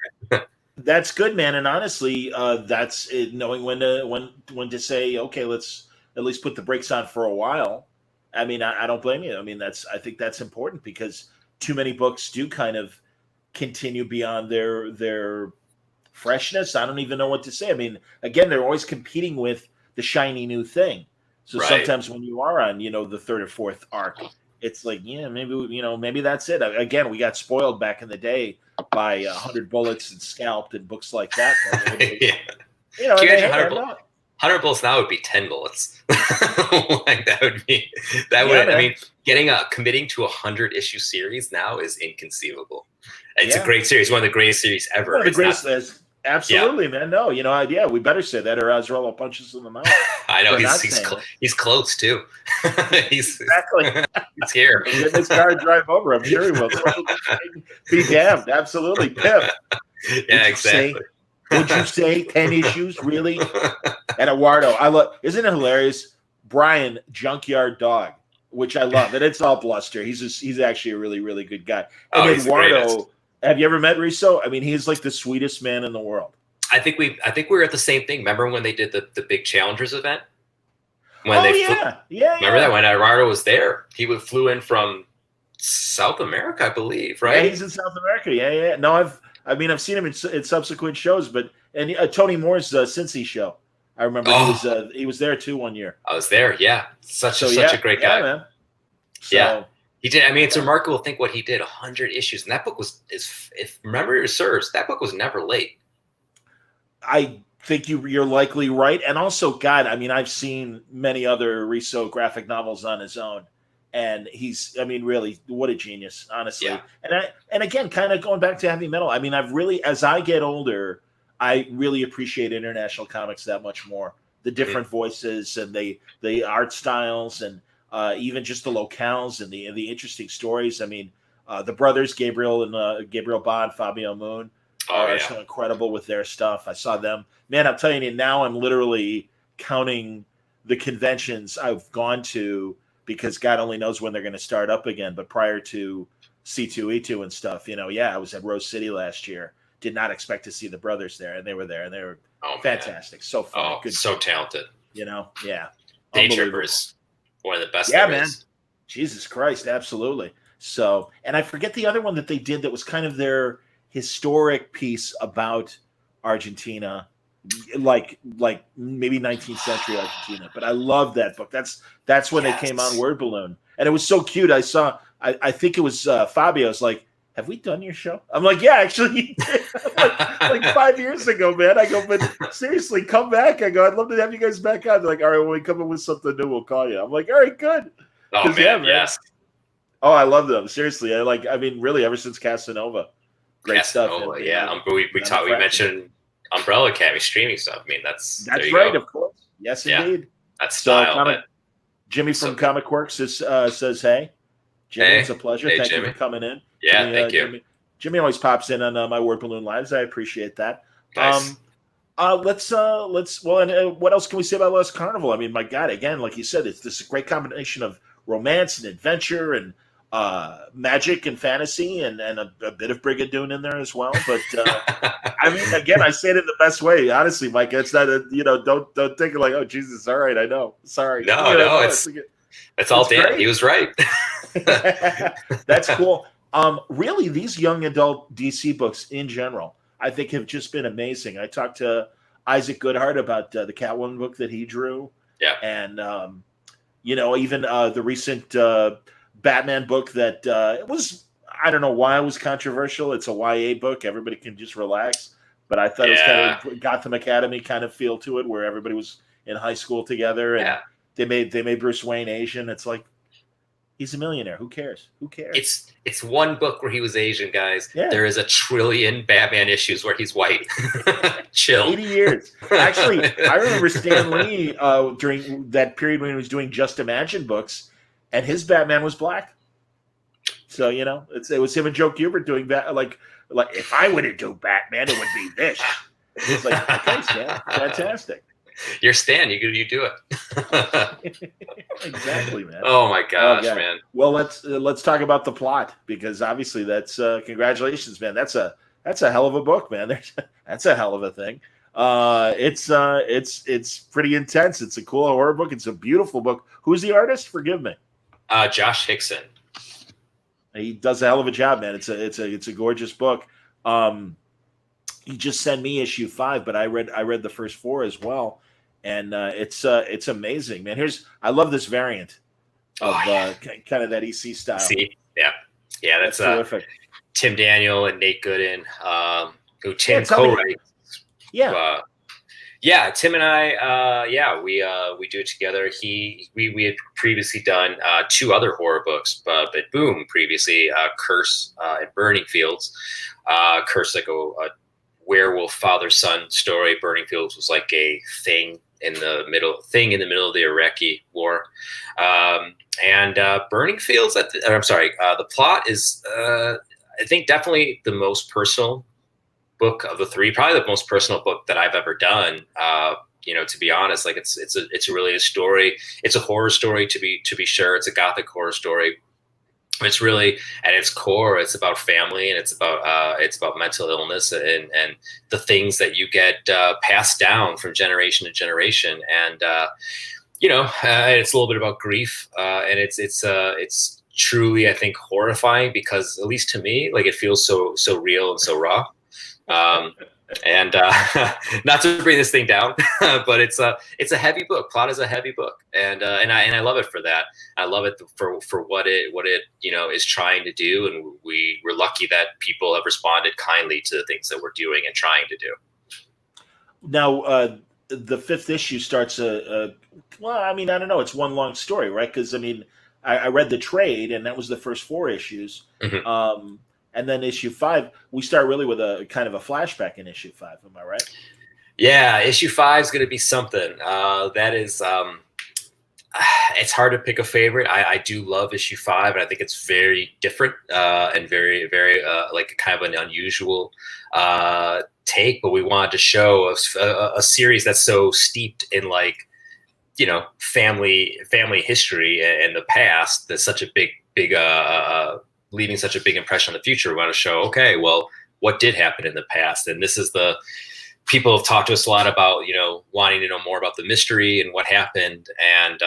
That's good, man. And honestly, that's it, knowing when to say, okay, let's at least put the brakes on for a while. I mean, I don't blame you. I mean, I think that's important, because too many books do kind of continue beyond their freshness. I don't even know what to say. I mean, again, they're always competing with the shiny new thing. So sometimes when you are on, the third or fourth arc, it's like, yeah, maybe that's it. Again, we got spoiled back in the day by 100 Bullets and Scalped and books like that. Yeah. Can you imagine 100 bullets now would be 10 bullets. Like that would, I mean, committing to 100 issue series now is inconceivable. It's a great series, one of the greatest series ever. One of the greatest. Absolutely, man. No, we better say that, or Azrael punches in the mouth. I know he's close too. Exactly. He's here. Get this car drive over. I'm sure he will. Be damned. Absolutely, Pip. Yeah, exactly. Would you say 10 issues, really? And Eduardo, I love. Isn't it hilarious? Brian, Junkyard Dog, which I love, and it's all bluster. He's actually a really, really good guy. And Eduardo. Have you ever met Riso? I mean, he's like the sweetest man in the world. I think we were at the same thing. Remember when they did the big Challengers event? Remember that when Eduardo was there? He flew in from South America, I believe, right? Yeah, he's in South America. Yeah. No, I've seen him in subsequent shows, but Tony Moore's Cincy show. I remember he was there too one year. I was there. Yeah, such a great guy. Yeah, man. So, he did. I mean, it's remarkable to think what he did. 100 issues, and that book if memory serves, that book was never late. I think you're likely right, and also, God, I mean, I've seen many other Riso graphic novels on his own, and really, what a genius, honestly. Yeah. And again, kind of going back to heavy metal. I mean, as I get older, I really appreciate international comics that much more. The different voices and the art styles and. Even just the locales and the interesting stories. I mean, the brothers Gabriel Bond, Fabio Moon are so incredible with their stuff. I saw them. Man, I'm telling you now, I'm literally counting the conventions I've gone to, because God only knows when they're going to start up again. But prior to C2E2 and stuff, I was at Rose City last year. Did not expect to see the brothers there, and they were there, and they were fantastic. Man. So fun. Good, so talented. Yeah. Day Trippers. One of the best. Yeah, man. Jesus Christ, absolutely. So, and I forget the other one that they did that was kind of their historic piece about Argentina, like maybe 19th century Argentina. But I love that book. That's when they came on Word Balloon, and it was so cute. I think it was Fabio's like, have we done your show? I'm like, yeah, actually, like 5 years ago, man. I go, but seriously, come back. I go, I'd love to have you guys back on. They're like, all right, when we come up with something new, we'll call you. I'm like, all right, good. Oh, man, yes. Oh, I love them. Seriously. I mean, really, ever since Casanova. Great stuff. And, yeah. We mentioned Umbrella Academy streaming stuff. I mean, that's right, of course. Yes, indeed. That's style. Jimmy from Comic Works says, hey. Jimmy, it's a pleasure. Thank you for coming in. Yeah, thank you. Jimmy always pops in on my Word Balloon Lives. I appreciate that. Nice. And what else can we say about Last Carnival? I mean, my God, again, like you said, this is a great combination of romance and adventure and magic and fantasy and a bit of Brigadoon in there as well. But I mean, again, I say it in the best way. Honestly, Mike, it's not don't take it like, oh, Jesus, all right, I know. Sorry. No, it's all Dan. He was right. That's cool. Really, these young adult DC books in general, I think, have just been amazing. I talked to Isaac Goodhart about the Catwoman book that he drew. Yeah. And, even the recent Batman book that it was, I don't know why it was controversial. It's a YA book. Everybody can just relax. But I thought it was kind of Gotham Academy kind of feel to it, where everybody was in high school together. And they made Bruce Wayne Asian. It's like, he's a millionaire. Who cares? It's one book where he was Asian, guys. Yeah. There is a trillion Batman issues where he's white. Chill. 80 years. Actually, I remember Stan Lee during that period when he was doing Just Imagine books, and his Batman was black. So, it was him and Joe Kubert doing that. Like if I were to do Batman, it would be this. It's like, okay, Stan, fantastic. You're Stan. You do it. Exactly, man. Oh my gosh, man. Well, let's talk about the plot, because obviously that's congratulations, man. That's a hell of a book, man. That's a hell of a thing. It's pretty intense. It's a cool horror book. It's a beautiful book. Who's the artist? Forgive me. Josh Hickson. He does a hell of a job, man. It's a gorgeous book. He just sent me issue 5, but I read the first 4 as well. And it's amazing, man. I love this variant of kind of that EC style. Yeah, that's terrific. Tim Daniel and Nate Gooden, who Tim co-writes. Tim and I, we do it together. We had previously done 2 other horror books, but Boom previously, Curse and Burning Fields. Curse, like a werewolf father-son story. Burning Fields was like a thing in the middle of the Iraqi war. And Burning Fields, the plot is, I think, definitely the most personal book of the 3, probably the most personal book that I've ever done. To be honest, like it's really a story. It's a horror story to be sure. It's a gothic horror story. It's really, at its core, it's about family, and it's about mental illness and the things that you get passed down from generation to generation. And it's a little bit about grief, and it's truly, I think, horrifying, because, at least to me, like, it feels so real and so raw. And not to bring this thing down, but it's a heavy book. Plot is a heavy book, and I love it for that. I love it for what it is trying to do, and we're lucky that people have responded kindly to the things that we're doing and trying to do. Now, the 5th issue starts I don't know. It's one long story, right? Because I read the trade, and that was the first 4 issues. Mm-hmm. And then issue 5, we start really with a kind of a flashback in issue 5. Am I right? Yeah, issue 5 is going to be something. That is, it's hard to pick a favorite. I do love issue 5, and I think it's very different and very, very like kind of an unusual take. But we wanted to show a series that's so steeped in, like, family history and the past. That's such a big leaving such a big impression on the future. We want to show, okay, well, what did happen in the past? And this is people have talked to us a lot about, wanting to know more about the mystery and what happened. And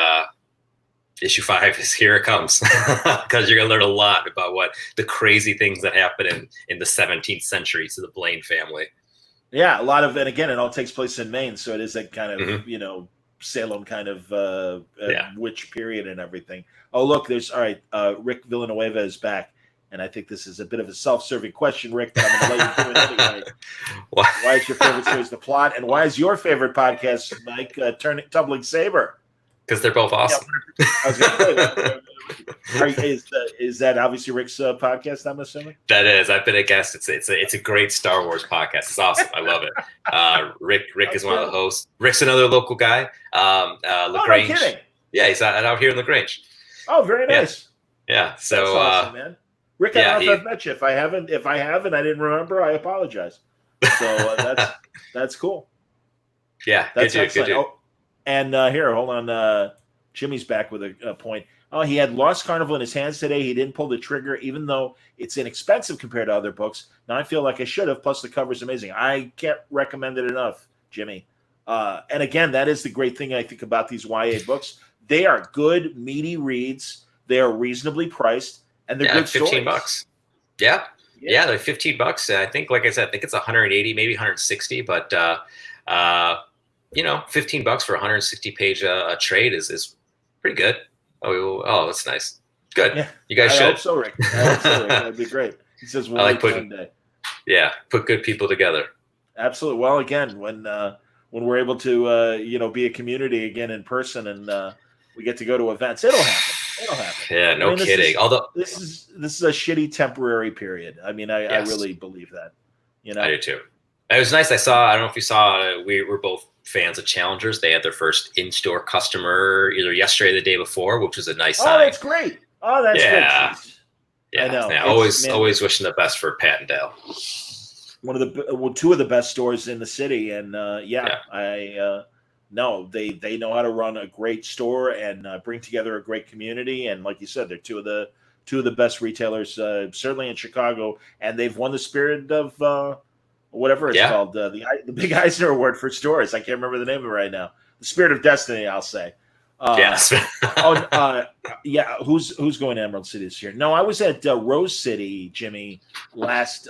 issue 5 is here it comes, because you're going to learn a lot about what the crazy things that happened in the 17th century to the Blaine family. Yeah, a lot of, and again, it all takes place in Maine. So it is that kind of, Salem kind of witch period and everything. Oh, look, there's Rick Villanueva is back, and I think this is a bit of a self-serving question, Rick, but I'm going to let you do it anyway. Why? Why is your favorite series The Plot, and why is your favorite podcast, Mike, Tumbling Saber? Because they're both awesome. Yeah, I was going to say that. Is that obviously Rick's podcast, I'm assuming? That is. I've been a guest. It's a great Star Wars podcast. It's awesome. I love it. Rick is one of the hosts. Rick's another local guy. LaGrange. No kidding. Yeah, he's out here in LaGrange. Oh, very nice. Yeah. So that's awesome, man. Rick, I don't know if I've met you. If I haven't, I didn't remember, I apologize. So that's cool. Yeah, that's good dude. Oh, and here, hold on. Jimmy's back with a point. Oh, he had Lost Carnival in his hands today. He didn't pull the trigger, even though it's inexpensive compared to other books. Now I feel like I should have. Plus, the cover's amazing. I can't recommend it enough, Jimmy. And again, that is the great thing I think about these YA books. They are good, meaty reads. They are reasonably priced, and they're good stories. $15. Yeah, they're $15. I think, like I said, I think it's 180, maybe 160, but $15 for a 160-page trade is pretty good. Oh, that's nice. Good. Yeah, you guys should. I hope so, Rick. That'd be great. He says we'll like one day. Yeah, put good people together. Absolutely. Well, again, when we're able to be a community again in person, and we get to go to events, it'll happen. Yeah, no kidding. Although this is a shitty temporary period. I mean, I really believe that. I do too. It was nice. I don't know if you saw. We were both fans of Challengers. They had their first in-store customer either yesterday or the day before, which was a nice sign. Oh, that's great. Oh, that's good. Yeah, I know. Yeah, always wishing the best for Pat and Dale. Two of the best stores in the city, and no, they know how to run a great store and bring together a great community. And like you said, they're two of the best retailers, certainly in Chicago, and they've won the Spirit of whatever it's called, the Big Eisner Award for stores. I can't remember the name of it right now. The Spirit of Destiny, I'll say. Yes. Who's going to Emerald City this year? No, I was at Rose City, Jimmy, last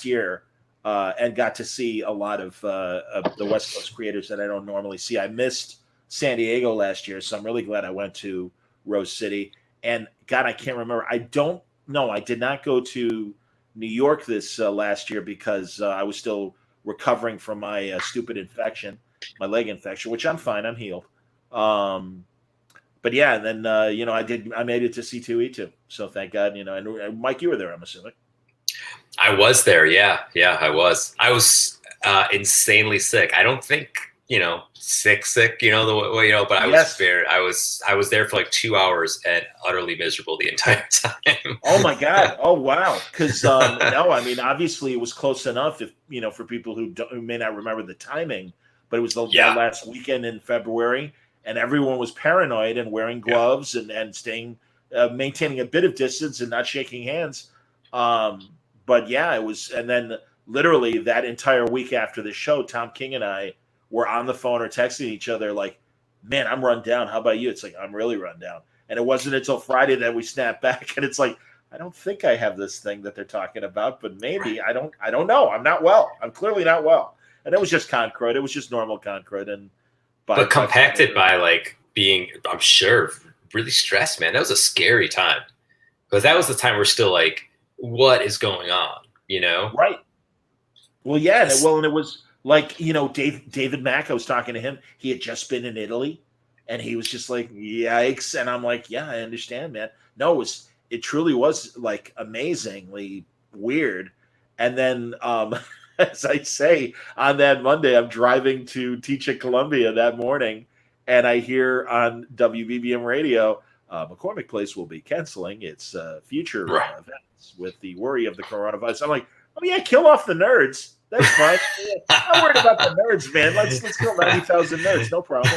year, and got to see a lot of the West Coast creators that I don't normally see. I missed San Diego last year, so I'm really glad I went to Rose City. And God, I can't remember. I did not go to New York this last year because I was still recovering from my stupid infection, my leg infection, which I'm fine. I'm healed. But yeah, and then I made it to C2E2. So thank God, and Mike, you were there, I'm assuming. I was there. Yeah, I was. I was insanely sick. I don't think sick, but I was there for like 2 hours and utterly miserable the entire time. Oh my God. Oh wow. Because no, I mean, obviously it was close enough if for people who may not remember the timing, but it was the last weekend in February, and everyone was paranoid and wearing gloves and staying maintaining a bit of distance and not shaking hands. But yeah, it was, and then literally that entire week after the show, Tom King and I were on the phone or texting each other like, man, I'm run down. How about you? It's like, I'm really run down. And it wasn't until Friday that we snapped back, and it's like, I don't think I have this thing that they're talking about, but maybe. I don't know. I'm not well. I'm clearly not well. And it was just concrete. It was just normal concrete. But compacted by like being, I'm sure, really stressed, man. That was a scary time. Because that was the time we're still like, what is going on? Right. Well, yeah. And it was like, David Mack, I was talking to him. He had just been in Italy, and he was just like, yikes. And I'm like, yeah, I understand, man. No, it truly was like amazingly weird. And then, as I say, on that Monday, I'm driving to teach at Columbia that morning, and I hear on WBBM radio, McCormick Place will be canceling its future events with the worry of the coronavirus. I'm like, kill off the nerds. That's fine. I'm worried about the nerds, man. Let's kill 90,000 nerds. No problem.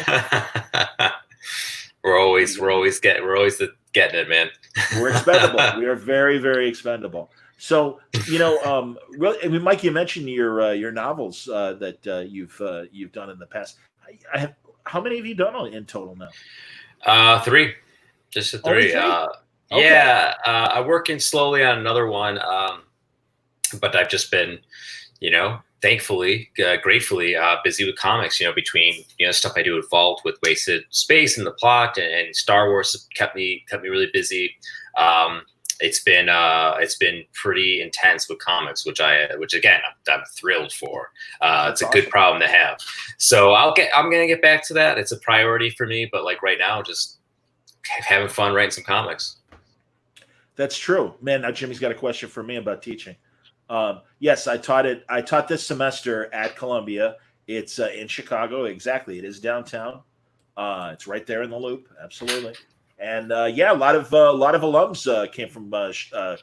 We're always getting it, man. We're expendable. We are very, very expendable. So, really, I mean, Mike, you mentioned your novels that you've done in the past. How many have you done in total now? 3, just 3. Okay. Yeah, I'm working slowly on another one, but I've just been, thankfully, gratefully busy with comics. Between stuff I do at Vault with Wasted Space and The Plot, and Star Wars kept me really busy. it's been pretty intense with comics, which again I'm thrilled for. It's a awesome. good problem to have. So I'm gonna get back to that. It's a priority for me, but like right now, just having fun writing some comics. That's true, man. Now Jimmy's got a question for me about teaching. Yes, I taught this semester at Columbia. It's in Chicago. Exactly, it is downtown. It's right there in the Loop. Absolutely. And yeah, a lot of alums came from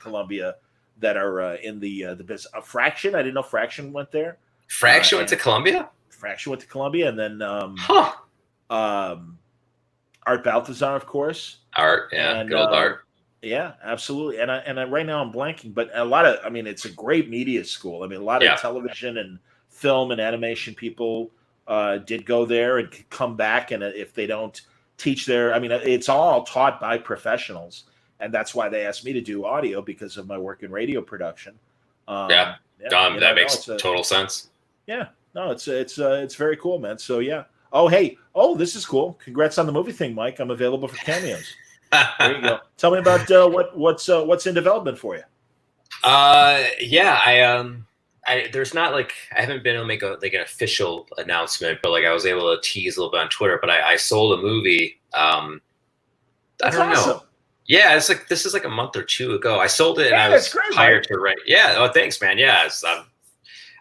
Columbia that are in the business. Fraction, I didn't know Fraction went there. Fraction went to Columbia. Fraction went to Columbia, and then Huh. Art Balthazar, of course. Art, yeah, And good old Art. yeah, absolutely. And I right now I'm blanking, but a lot of, I mean, it's a great media school. I mean, a lot of television and film and animation people did go there and come back. And if they don't teach there, I mean, it's all taught by professionals. And that's why they asked me to do audio, because of my work in radio production. That makes total sense. Yeah, no, it's very cool, man. So yeah. Oh, hey. Oh, this is cool. Congrats on the movie thing, Mike. I'm available for cameos. There you go. Tell me about what's in development for you. There's not like, I haven't been able to make an official announcement, but like I was able to tease a little bit on Twitter. But I sold a movie. I don't know. Yeah, it's like, this is like a month or two ago. I sold it and I was hired to write. Yeah. Oh, thanks, man. Yeah.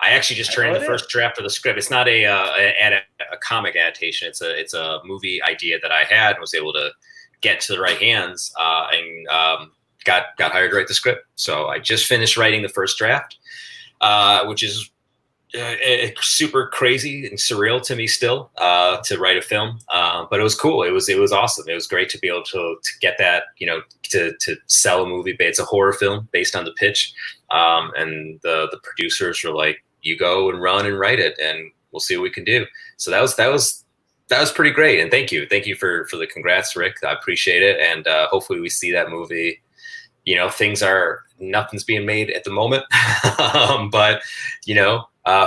I actually just turned in the first draft of the script. It's not a comic adaptation. It's a movie idea that I had and was able to get to the right hands and got hired to write the script. So I just finished writing the first draft, which is super crazy and surreal to me still to write a film. But it was cool. It was awesome. It was great to be able to get that, to sell a movie. It's a horror film based on the pitch. And the producers were like, you go and run and write it and we'll see what we can do. So that was pretty great. And thank you for the congrats, Rick. I appreciate it. And hopefully we see that movie. Nothing's being made at the moment, but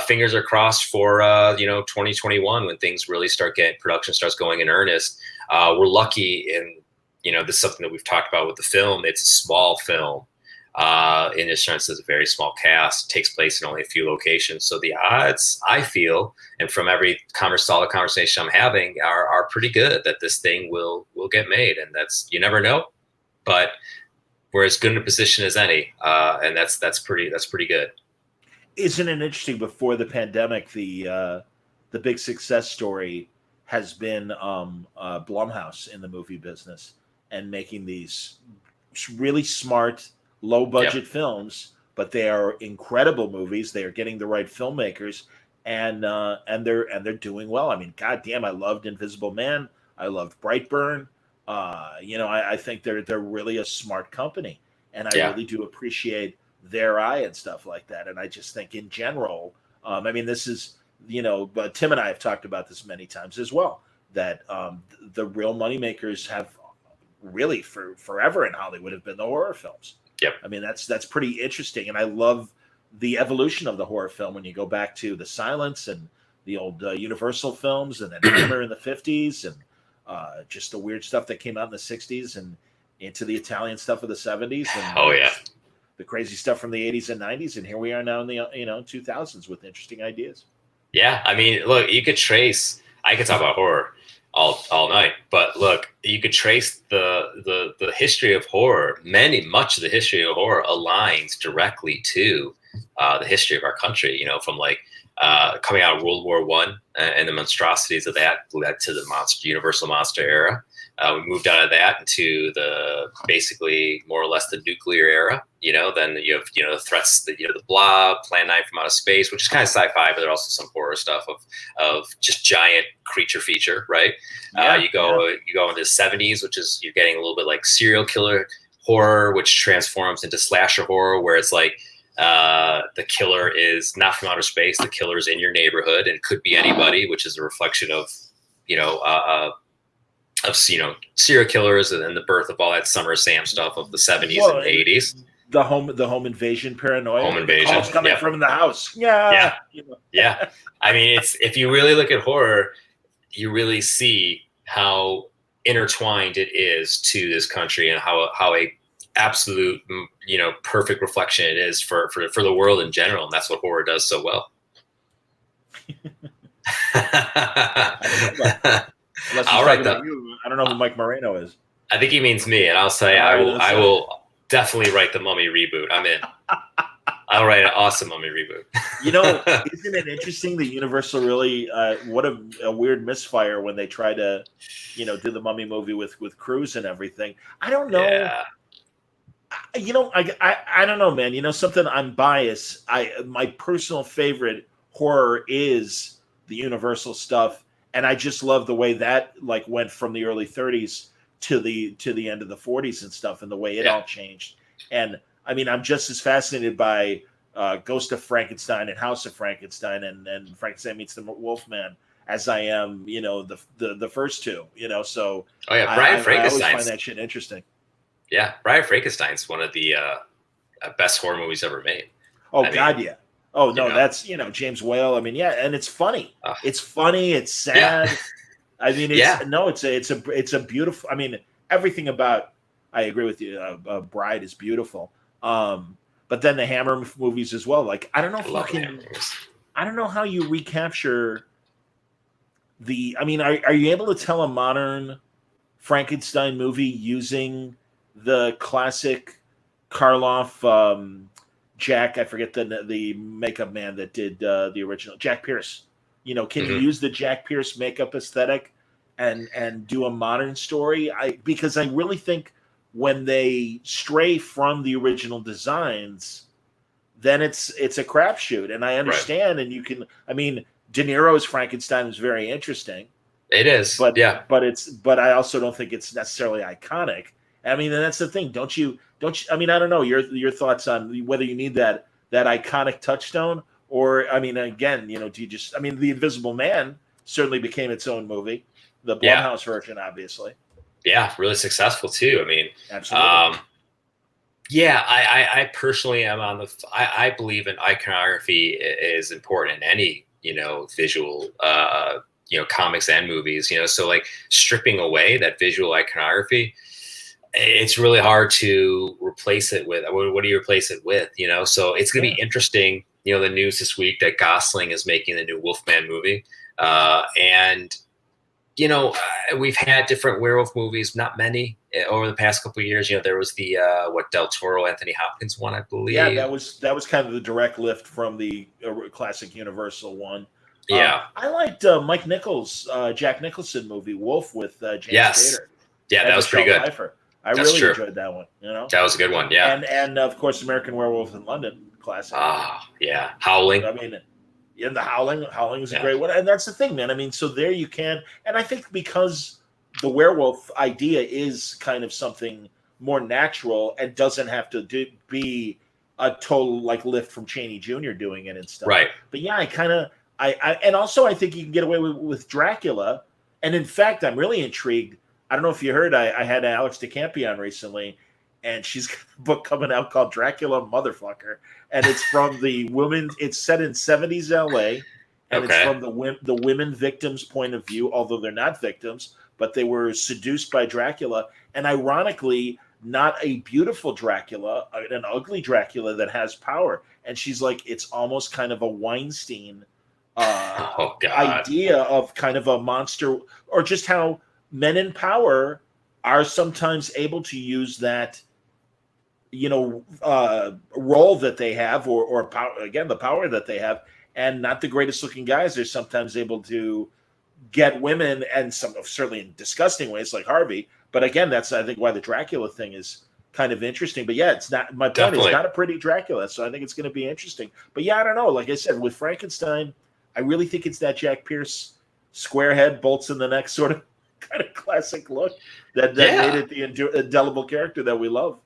fingers are crossed for 2021 when things really production starts going in earnest. We're lucky in, this is something that we've talked about with the film. It's a small film. In this sense, it's a very small cast, takes place in only a few locations. So the odds, I feel, and from every solid conversation I'm having, are pretty good that this thing will get made. And you never know, but we're as good in a position as any, and that's pretty good. Isn't it interesting? Before the pandemic, the big success story has been Blumhouse in the movie business and making these really smart, low budget films, but they are incredible movies. They are getting the right filmmakers, and they're doing well. I mean, goddamn, I loved Invisible Man. I loved Brightburn. I think they're really a smart company, and I really do appreciate their eye and stuff like that. And I just think in general, I mean, this is, but Tim and I have talked about this many times as well, that the real moneymakers have really for forever in Hollywood have been the horror films. Yep. I mean, that's pretty interesting. And I love the evolution of the horror film when you go back to The Silence and the old Universal films, and then Hammer in the 50s, and just the weird stuff that came out in the 60s and into the Italian stuff of the 70s. And the crazy stuff from the 80s and 90s. And here we are now in the 2000s with interesting ideas. Yeah. I mean, look, I could talk about horror all night, but look, you could trace the history of horror. Much of the history of horror aligns directly to the history of our country, from like coming out of World War I and the monstrosities of that led to the Universal monster era. We moved out of that into the basically more or less the nuclear era. Then you have the threats, the Blob, Plan 9 from Outer Space, which is kind of sci-fi, but there's also some horror stuff of just giant creature feature, right? You go into the 70s, which is you're getting a little bit like serial killer horror, which transforms into slasher horror, where it's like the killer is not from outer space, the killer is in your neighborhood and could be anybody, which is a reflection of serial killers and then the birth of all that Summer of Sam stuff of the 70s and 80s. The home invasion paranoia. Home invasion. Calls coming from the house. Yeah. Yeah. I mean, if you really look at horror, you really see how intertwined it is to this country and how absolute, perfect reflection it is for the world in general, and that's what horror does so well. I don't know about that. Unless he's All talking right, about you. I don't know who Mike Moreno is. I think he means me, and I'll say All I right, will. I will definitely write the Mummy reboot. I'm in. I'll write an awesome Mummy reboot. Isn't it interesting that Universal really what a weird misfire when they try to, do the Mummy movie with Cruise and everything. I don't know. Yeah. I don't know, man. Something, I'm biased. My personal favorite horror is the Universal stuff, and I just love the way that went from the early 30s to the end of the 40s and stuff, and the way it all changed. And I mean, I'm just as fascinated by Ghost of Frankenstein and House of Frankenstein and Frankenstein Meets the Wolfman as I am, the first two. So Brian Frankenstein. I always find that shit interesting. Yeah, Brian Frankenstein's one of the best horror movies ever made. Oh, yeah. Oh no, that's James Whale. I mean, yeah, and it's funny. It's funny. It's sad. Yeah. I mean, it's a beautiful. I mean, everything about. I agree with you. Bride is beautiful. But then the Hammer movies as well. Like, I don't know I don't know how you recapture the. I mean, are you able to tell a modern Frankenstein movie using the classic Karloff, Jack? I forget the makeup man that did the original, Jack Pierce. Can you use the Jack Pierce makeup aesthetic and do a modern story? Because I really think when they stray from the original designs, then it's a crapshoot. And I understand, and you can. I mean, De Niro's Frankenstein is very interesting. It is, but I also don't think it's necessarily iconic. I mean, and that's the thing. Don't you? I mean, I don't know your thoughts on whether you need that iconic touchstone, or I mean, again, do you just? I mean, The Invisible Man certainly became its own movie, the Blumhouse version, obviously. Yeah, really successful too. I mean, absolutely. I personally am on the. I believe in iconography is important in any visual. Comics and movies. So like stripping away that visual iconography, it's really hard to replace it with. What do you replace it with? So it's going to be interesting. The news this week that Gosling is making the new Wolfman movie, and we've had different werewolf movies, not many over the past couple of years. There was the Del Toro, Anthony Hopkins one, I believe. Yeah, that was kind of the direct lift from the classic Universal one. Yeah, I liked Mike Nichols, Jack Nicholson movie Wolf with James Spader. Yeah, that was pretty good. Pfeiffer. I really enjoyed that one. That was a good one. Yeah, and of course American Werewolf in London, classic. Yeah, Howling. I mean, in the Howling is a great one, and that's the thing, man. I mean, so there you can, and I think because the werewolf idea is kind of something more natural and doesn't have to be a total lift from Chaney Jr. doing it and stuff. Right. But yeah, and also I think you can get away with Dracula. And in fact, I'm really intrigued. I don't know if you heard, I had Alex DeCampi on recently, and she's got a book coming out called Dracula Motherfucker. And it's from it's set in 70s LA, and it's from the women victims' point of view, although they're not victims, but they were seduced by Dracula. And ironically, not a beautiful Dracula, an ugly Dracula that has power. And she's like, it's almost kind of a Weinstein idea of kind of a monster, or just how men in power are sometimes able to use that, role that they have, or power, again, the power that they have, and not the greatest looking guys are sometimes able to get women, and some certainly in disgusting ways like Harvey. But again, that's I think why the Dracula thing is kind of interesting. But yeah, it's not, my point is not a pretty Dracula, so I think it's going to be interesting. But yeah, I don't know. Like I said, with Frankenstein, I really think it's that Jack Pierce square head, bolts in the neck sort of kind of classic look that made it the indelible character that we love.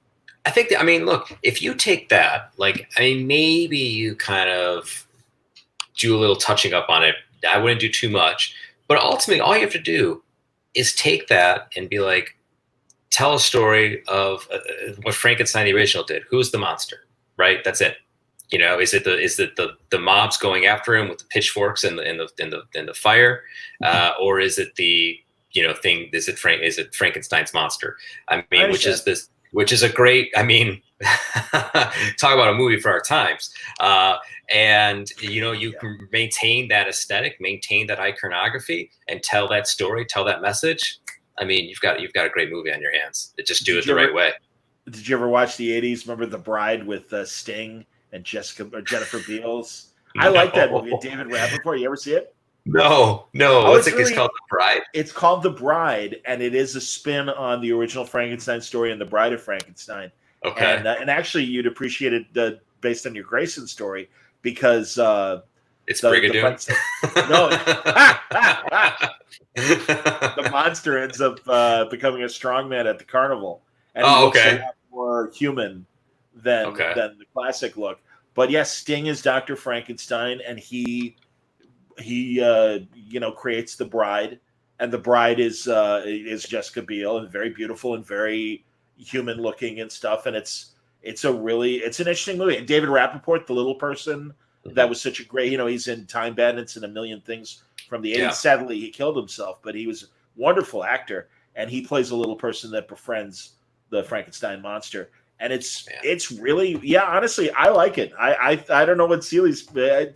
I think that, look, if you take that, maybe you kind of do a little touching up on it. I wouldn't do too much, but ultimately all you have to do is take that and be like, tell a story of what Frankenstein the original did. Who's the monster, right? That's it. Is it the mobs going after him with the pitchforks and the fire, or is it the thing? Is it Frankenstein's monster? Which is this? which is a great, I mean, talk about a movie for our times. And you can maintain that aesthetic, maintain that iconography, and tell that story, tell that message. I mean, you've got a great movie on your hands. Just do it the right way. Did you ever watch the 80s? Remember The Bride with Sting and Jennifer Beals? I like that movie. David Rappaport. You ever see it? No. What's it? It's called The Bride? It's called The Bride, and it is a spin on the original Frankenstein story and The Bride of Frankenstein. Okay. And actually, you'd appreciate it based on your Grayson story because it's Brigadoon. No, the monster ends up becoming a strongman at the Carnival, and he looks a lot more human than the classic look. But yes, Sting is Dr. Frankenstein, and he creates the bride, and the bride is Jessica Biel, and very beautiful and very human looking and stuff. And it's an interesting movie. And David Rappaport, the little person, that was such a great, he's in Time Bandits and a million things from the 80s. Yeah. Sadly, he killed himself, but he was a wonderful actor, and he plays a little person that befriends the Frankenstein monster. And it's really, honestly, I like it. I don't know what Seeley's.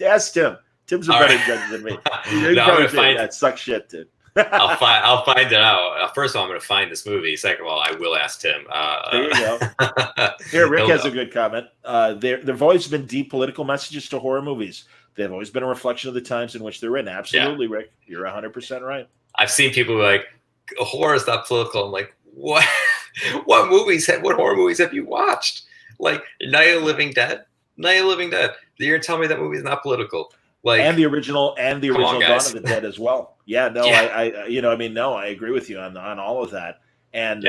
Ask Tim. Tim's a better judge than me. That sucks shit, dude. I'll find it out. First of all, I'm going to find this movie. Second of all, I will ask Tim. There you go. Here, Rick has a good comment. There've always been deep political messages to horror movies. They've always been a reflection of the times in which they're written. Absolutely, Rick. You're 100% right. I've seen people like, horror is not political. I'm like, what? What horror movies have you watched? Like Night of the Living Dead? Night of the Living Dead. You're going to tell me that movie is not political? Like, and the original Dawn of the Dead as well. Yeah, no, I agree with you on all of that. And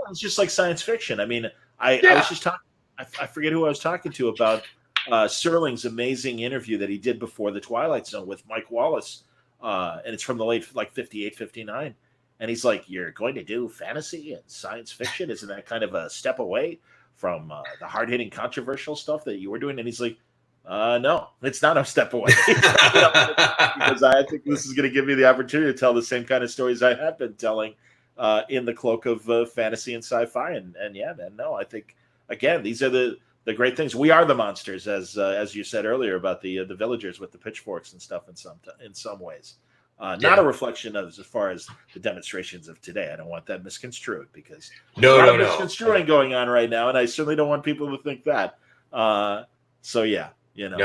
it's just like science fiction. I mean, I was just talking. I forget who I was talking to about Serling's amazing interview that he did before the Twilight Zone with Mike Wallace, and it's from the late 58, 59. And he's like, "You're going to do fantasy and science fiction? Isn't that kind of a step away from the hard-hitting, controversial stuff that you were doing?" And he's like, "No, it's not a step away." Because I think this is going to give me the opportunity to tell the same kind of stories I have been telling in the cloak of fantasy and sci-fi. And yeah, man, no, I think, again, these are the great things. We are the monsters, as you said earlier about the villagers with the pitchforks and stuff in some ways. Not a reflection of as far as the demonstrations of today. I don't want that misconstrued because there's a lot of misconstruing going on right now, and I certainly don't want people to think that. So yeah. Here we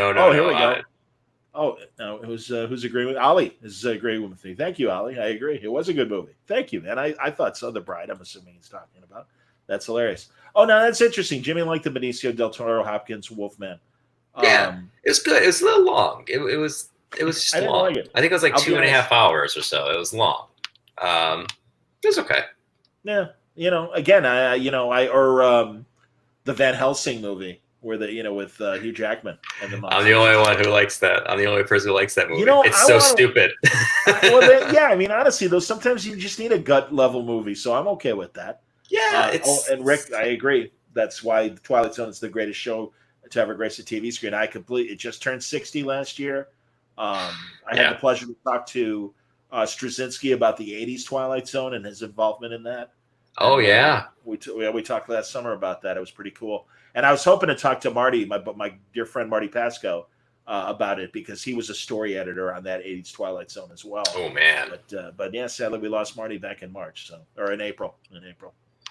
go. Who's agreeing with Ali? Is agreeing with me. Thank you, Ali. I agree. It was a good movie. Thank you, man. I thought so. The Bride, I'm assuming he's talking about. That's hilarious. Oh, no, that's interesting. Jimmy liked the Benicio del Toro Hopkins Wolfman. It's good. It was a little long. It was just long. Like it. I think it was like 2.5 hours or so. It was long. It was okay. Yeah, again, the Van Helsing movie. Where with Hugh Jackman and the monsters. I'm the only one who likes that. I'm the only person who likes that movie. It's so stupid. Honestly, though, sometimes you just need a gut level movie, so I'm okay with that. Yeah. And Rick, I agree. That's why The Twilight Zone is the greatest show to ever grace a TV screen. It just turned 60 last year. I had the pleasure to talk to Straczynski about the 80s Twilight Zone and his involvement in that. Oh, and, we talked last summer about that. It was pretty cool. And I was hoping to talk to Marty, my dear friend Marty Pasco, about it because he was a story editor on that 80s Twilight Zone as well. Oh, man. But yeah, sadly, we lost Marty back in March, or in April.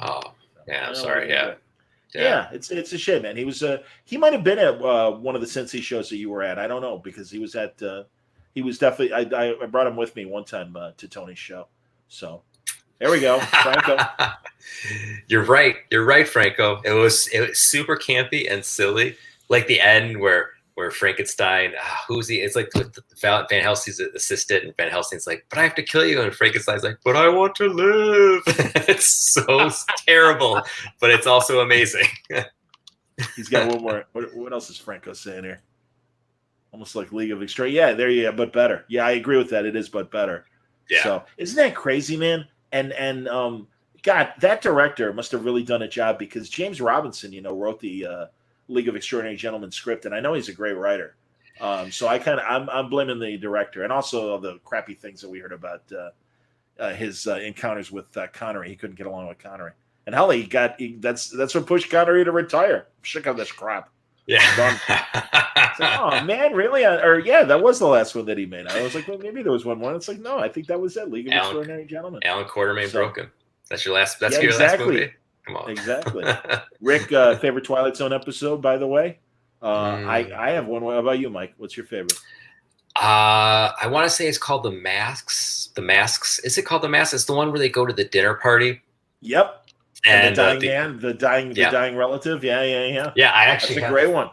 Oh, yeah, I'm sorry. Yeah, it's a shame, man. He might have been at one of the Cincy shows that you were at. I don't know because he was definitely. I brought him with me one time to Tony's show. So there we go, Franco. You're right, Franco. It was super campy and silly, like the end where Frankenstein, who's he? It's like Van Helsing's assistant, and Van Helsing's like, "But I have to kill you," and Frankenstein's like, "But I want to live." It's so terrible, but it's also amazing. He's got one more. What else is Franco saying here? Almost like League of Extreme. Yeah, there you go, but better. Yeah, I agree with that. It is, but better. Yeah. So isn't that crazy, man? And God, that director must have really done a job because James Robinson, wrote the League of Extraordinary Gentlemen script, and I know he's a great writer. So I'm blaming the director, and also the crappy things that we heard about his encounters with Connery. He couldn't get along with Connery. And hell, that's what pushed Connery to retire. I'm sick of this crap. Yeah. It's like, oh man, really? Or yeah, that was the last one that he made. I was like, well, maybe there was one more. It's like, no, I think that was it. League of Extraordinary Gentlemen. Alan Quartermain Broken. That's your last. That's yeah, your exactly. last movie. Come on. Exactly. Rick, favorite Twilight Zone episode, by the way. I have one. What about you, Mike? What's your favorite? I want to say it's called The Masks. The Masks. Is it called The Masks? It's the one where they go to the dinner party. Yep. And the dying man, the dying relative. Yeah. Yeah, I actually that's a great one.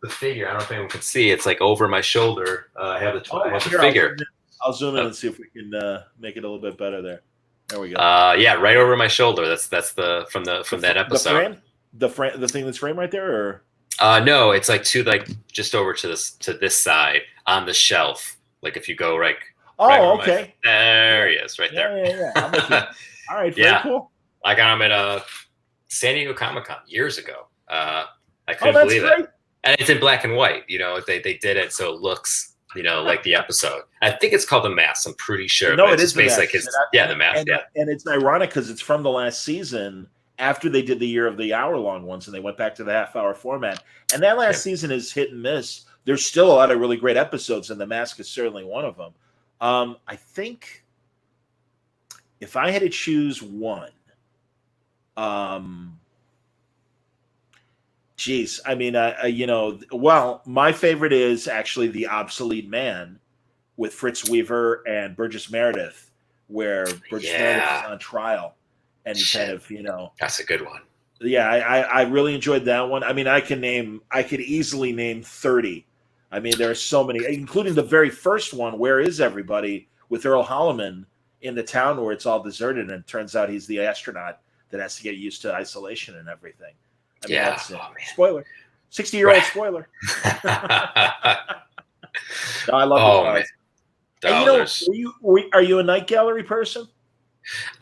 The figure. I don't know if anyone can see. It's like over my shoulder. I have the figure. I'll zoom in and see if we can make it a little bit better there. There we go. Yeah, right over my shoulder. That's from that episode. The thing that's framed right there, or no, it's like just over to this side on the shelf. Like if you go right. Oh, okay. There he is, right there. Yeah. I'm with you. All right, very cool. I got him at San Diego Comic-Con years ago. I couldn't believe it. And it's in black and white. You know, they did it so it looks, like the episode. I think it's called The Mask. I'm pretty sure. No, it is The Mask. The Mask. And it's ironic because it's from the last season after they did the year of the hour-long ones and they went back to the half-hour format. And that last season is hit and miss. There's still a lot of really great episodes, and The Mask is certainly one of them. I think if I had to choose one, geez, I mean, my favorite is actually The Obsolete Man with Fritz Weaver and Burgess Meredith, where Burgess Meredith is on trial, and he kind of, that's a good one. Yeah, I really enjoyed that one. I mean, I could easily name 30. I mean, there are so many, including the very first one, Where Is Everybody, with Earl Holliman in the town where it's all deserted, and it turns out he's the astronaut that has to get used to isolation and everything. I mean, that's spoiler. 60-year-old spoiler. No, I love it. And are you a Night Gallery person?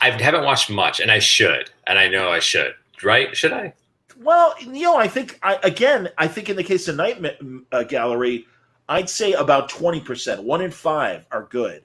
I haven't watched much, and I should, and I know I should. Right? Should I? Well, I think in the case of Night Gallery, I'd say about 20%. 1 in 5 are good,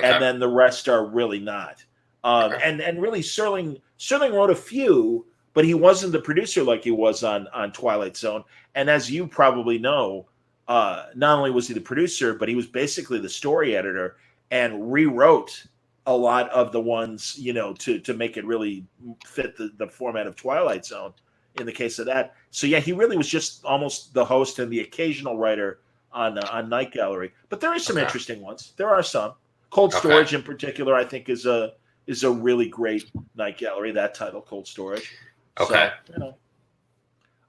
and then the rest are really not. And really, Serling wrote a few, but he wasn't the producer like he was on Twilight Zone. And as you probably know, not only was he the producer, but he was basically the story editor and rewrote a lot of the ones, to make it really fit the format of Twilight Zone in the case of that. So yeah, he really was just almost the host and the occasional writer on Night Gallery. But there is some interesting ones. There are some. Cold Storage in particular, I think is a really great Night Gallery, that title, Cold Storage. Okay. So,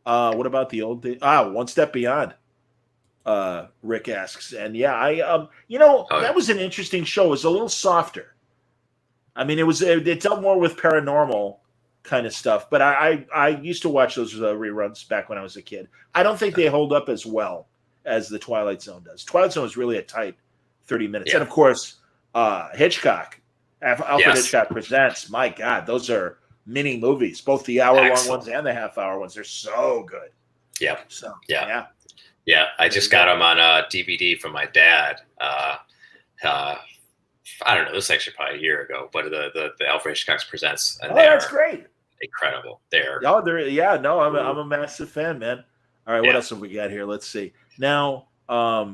what about the old day? One Step Beyond. Rick asks. And yeah, that was an interesting show. It was a little softer. I mean, it dealt more with paranormal kind of stuff, but I used to watch those reruns back when I was a kid. I don't think they hold up as well as the Twilight Zone does. Twilight Zone is really a tight 30 minutes. Yeah. And of course, Hitchcock, Alfred Hitchcock Presents. My God, those are mini movies, both the hour-long ones and the half-hour ones. They're so good. Yeah. So yeah. I just got them on DVD from my dad. I don't know. This is actually probably a year ago, but the Alfred Hitchcock Presents. And that's great. Incredible. I'm a massive fan, man. All right, what else have we got here? Let's see. Now, I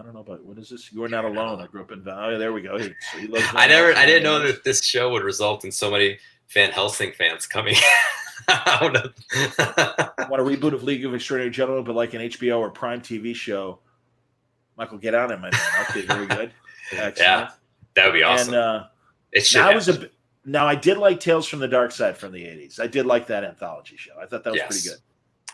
don't know about what is this? You Are Not Alone. I grew up in Valley. There we go. I didn't know that this show would result in so many Van Helsing fans coming. I want a reboot of League of Extraordinary Gentlemen, but like an HBO or Prime TV show. Michael, get on it, my man. Okay, very good. Excellent. Yeah, that would be awesome. And now I did like Tales from the Dark Side from the 80s. I did like that anthology show. I thought that was pretty good.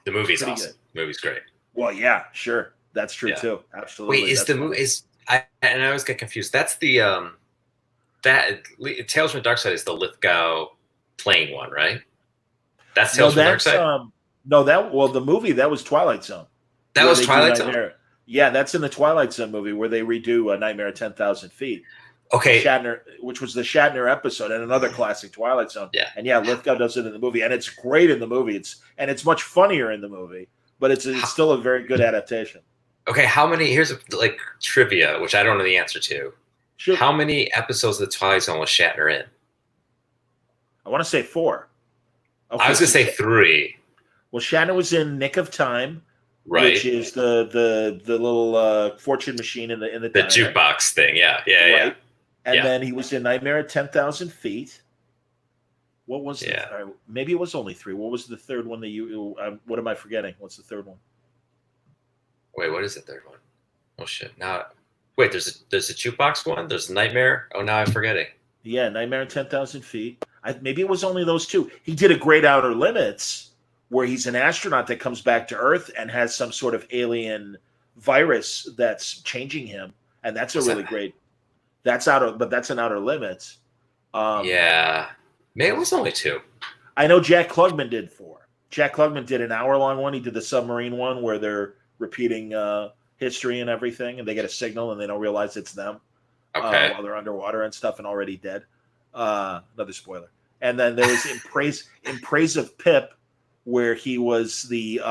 The movie's awesome. Good. The movie's great. Well, yeah, sure. That's true too. Absolutely. Wait, I always get confused. That's the Tales from the Dark Side is the Lithgow plane one, right? That's Tales from the Dark Side. The movie that was Twilight Zone. That was Twilight Zone. Yeah, that's in the Twilight Zone movie where they redo A Nightmare at 10,000 Feet. Okay. Shatner, which was the Shatner episode and another classic Twilight Zone. Yeah. And Lithgow does it in the movie, and it's great in the movie. It's much funnier in the movie, but it's still a very good adaptation. Okay, here's trivia, which I don't know the answer to. Sure. How many episodes of the Twilight Zone was Shatner in? I want to say 4. I was gonna say 3. Well, Shatner was in Nick of Time, Right. which is the little fortune machine in the The diner, jukebox thing. Yeah. right? And Yeah. then he was in Nightmare at 10,000 Feet. What was maybe it was only 3. What was the third one that you? What am I forgetting? What's the third one? Wait, what is the third one? Oh shit! Now, wait. There's a jukebox one. There's Nightmare. Oh, now I'm forgetting. Yeah, Nightmare at 10,000 Feet. Maybe it was only those 2. He did a Great Outer Limits, where he's an astronaut that comes back to Earth and has some sort of alien virus that's changing him, and that's a really great. That's an Outer Limits. Yeah, maybe it was only 2. I know Jack Klugman did 4. Jack Klugman did an hour-long one. He did the submarine one where they're repeating history and everything, and they get a signal and they don't realize it's them while they're underwater and stuff and already dead. Another spoiler. And then there was in praise of Pip, where he was the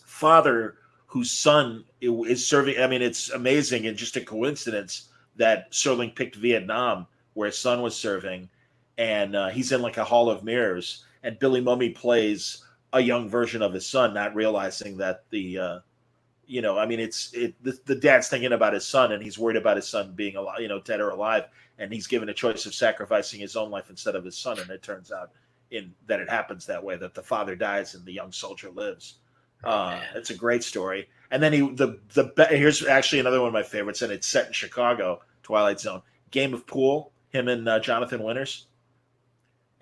father whose son is serving. I mean, it's amazing and just a coincidence that Serling picked Vietnam, where his son was serving, and he's in like a hall of mirrors, and Billy Mummy plays a young version of his son, not realizing that the dad's thinking about his son, and he's worried about his son being alive, dead or alive, and he's given a choice of sacrificing his own life instead of his son, and it turns out that it happens that way, that the father dies and the young soldier lives. It's a great story. And then here's actually another one of my favorites, and it's set in Chicago, Twilight Zone. Game of Pool, him and Jonathan Winters.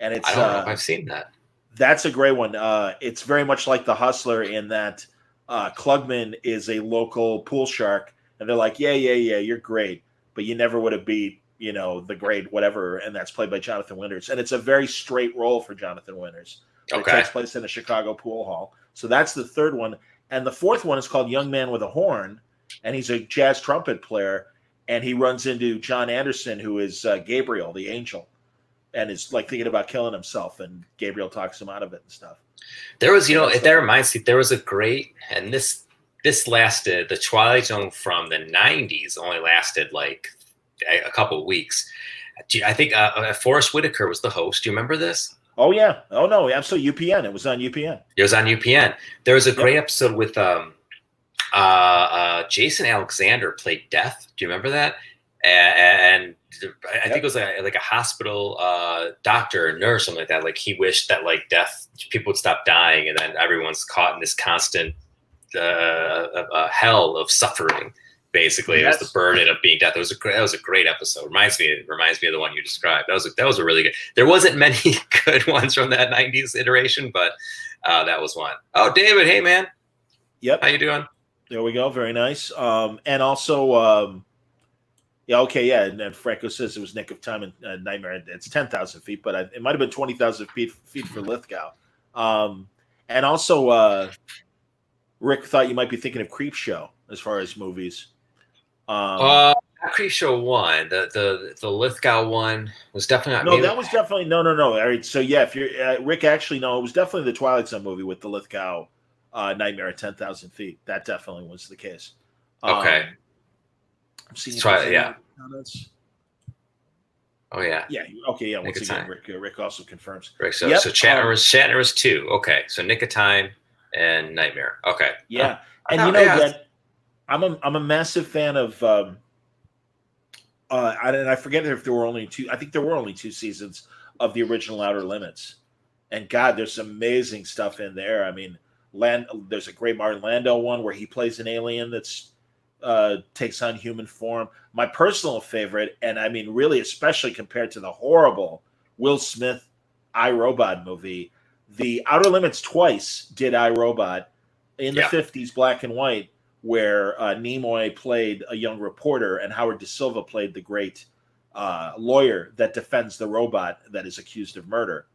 And it's I don't know if I've seen that. That's a great one. It's very much like The Hustler in that Klugman is a local pool shark, and they're like, yeah, you're great, but you never would have beat, the great whatever, and that's played by Jonathan Winters. And it's a very straight role for Jonathan Winters. It takes place in a Chicago pool hall. So that's the third one. And the fourth one is called Young Man with a Horn, and he's a jazz trumpet player, and he runs into John Anderson, who is Gabriel, the angel, and is like thinking about killing himself, and Gabriel talks him out of it and stuff. There was, that reminds me, there was a great, and this lasted, the Twilight Zone from the 90s only lasted like a couple of weeks. I think Forrest Whitaker was the host. Do you remember this? Oh, yeah. Oh, no, absolutely. UPN. It was on UPN. It was on UPN. There was a great episode with Jason Alexander played Death. Do you remember that? And I think it was like a hospital doctor or nurse, something like that. Like he wished that like death, people would stop dying, and then everyone's caught in this constant hell of suffering. Basically, yes. It was the burden of being death. That was a great episode. Reminds me of the one you described. That was a really good. There wasn't many good ones from that '90s iteration, but that was one. Oh, David, hey man. Yep. How you doing? There we go. Very nice. And also, yeah, okay, yeah. And Franco says it was Nick of Time and Nightmare. It's 10,000 feet, but it might have been 20,000 feet for Lithgow. And also, Rick thought you might be thinking of Creepshow as far as movies. Creepshow 1, the Lithgow one was definitely not. No, that was definitely no. All right, so yeah, if you're Rick, actually no, it was definitely the Twilight Zone movie with the Lithgow Nightmare at 10,000 feet. That definitely was the case. Okay. I'm seeing comments. Oh yeah. Yeah. Okay. Yeah. Once again, Rick also confirms. Rick, so Shatner was 2. Okay, so Nick of Time and Nightmare. Okay. Yeah, and that I'm a massive fan of. I forget if there were only 2. I think there were only 2 seasons of the original Outer Limits, and God, there's some amazing stuff in there. I mean, there's a great Martin Landau one where he plays an alien that's takes on human form. My personal favorite, and I mean, really, especially compared to the horrible Will Smith I, Robot movie, the Outer Limits twice did I, Robot in the 50s, black and white, where Nimoy played a young reporter and Howard Da Silva played the great lawyer that defends the robot that is accused of murder.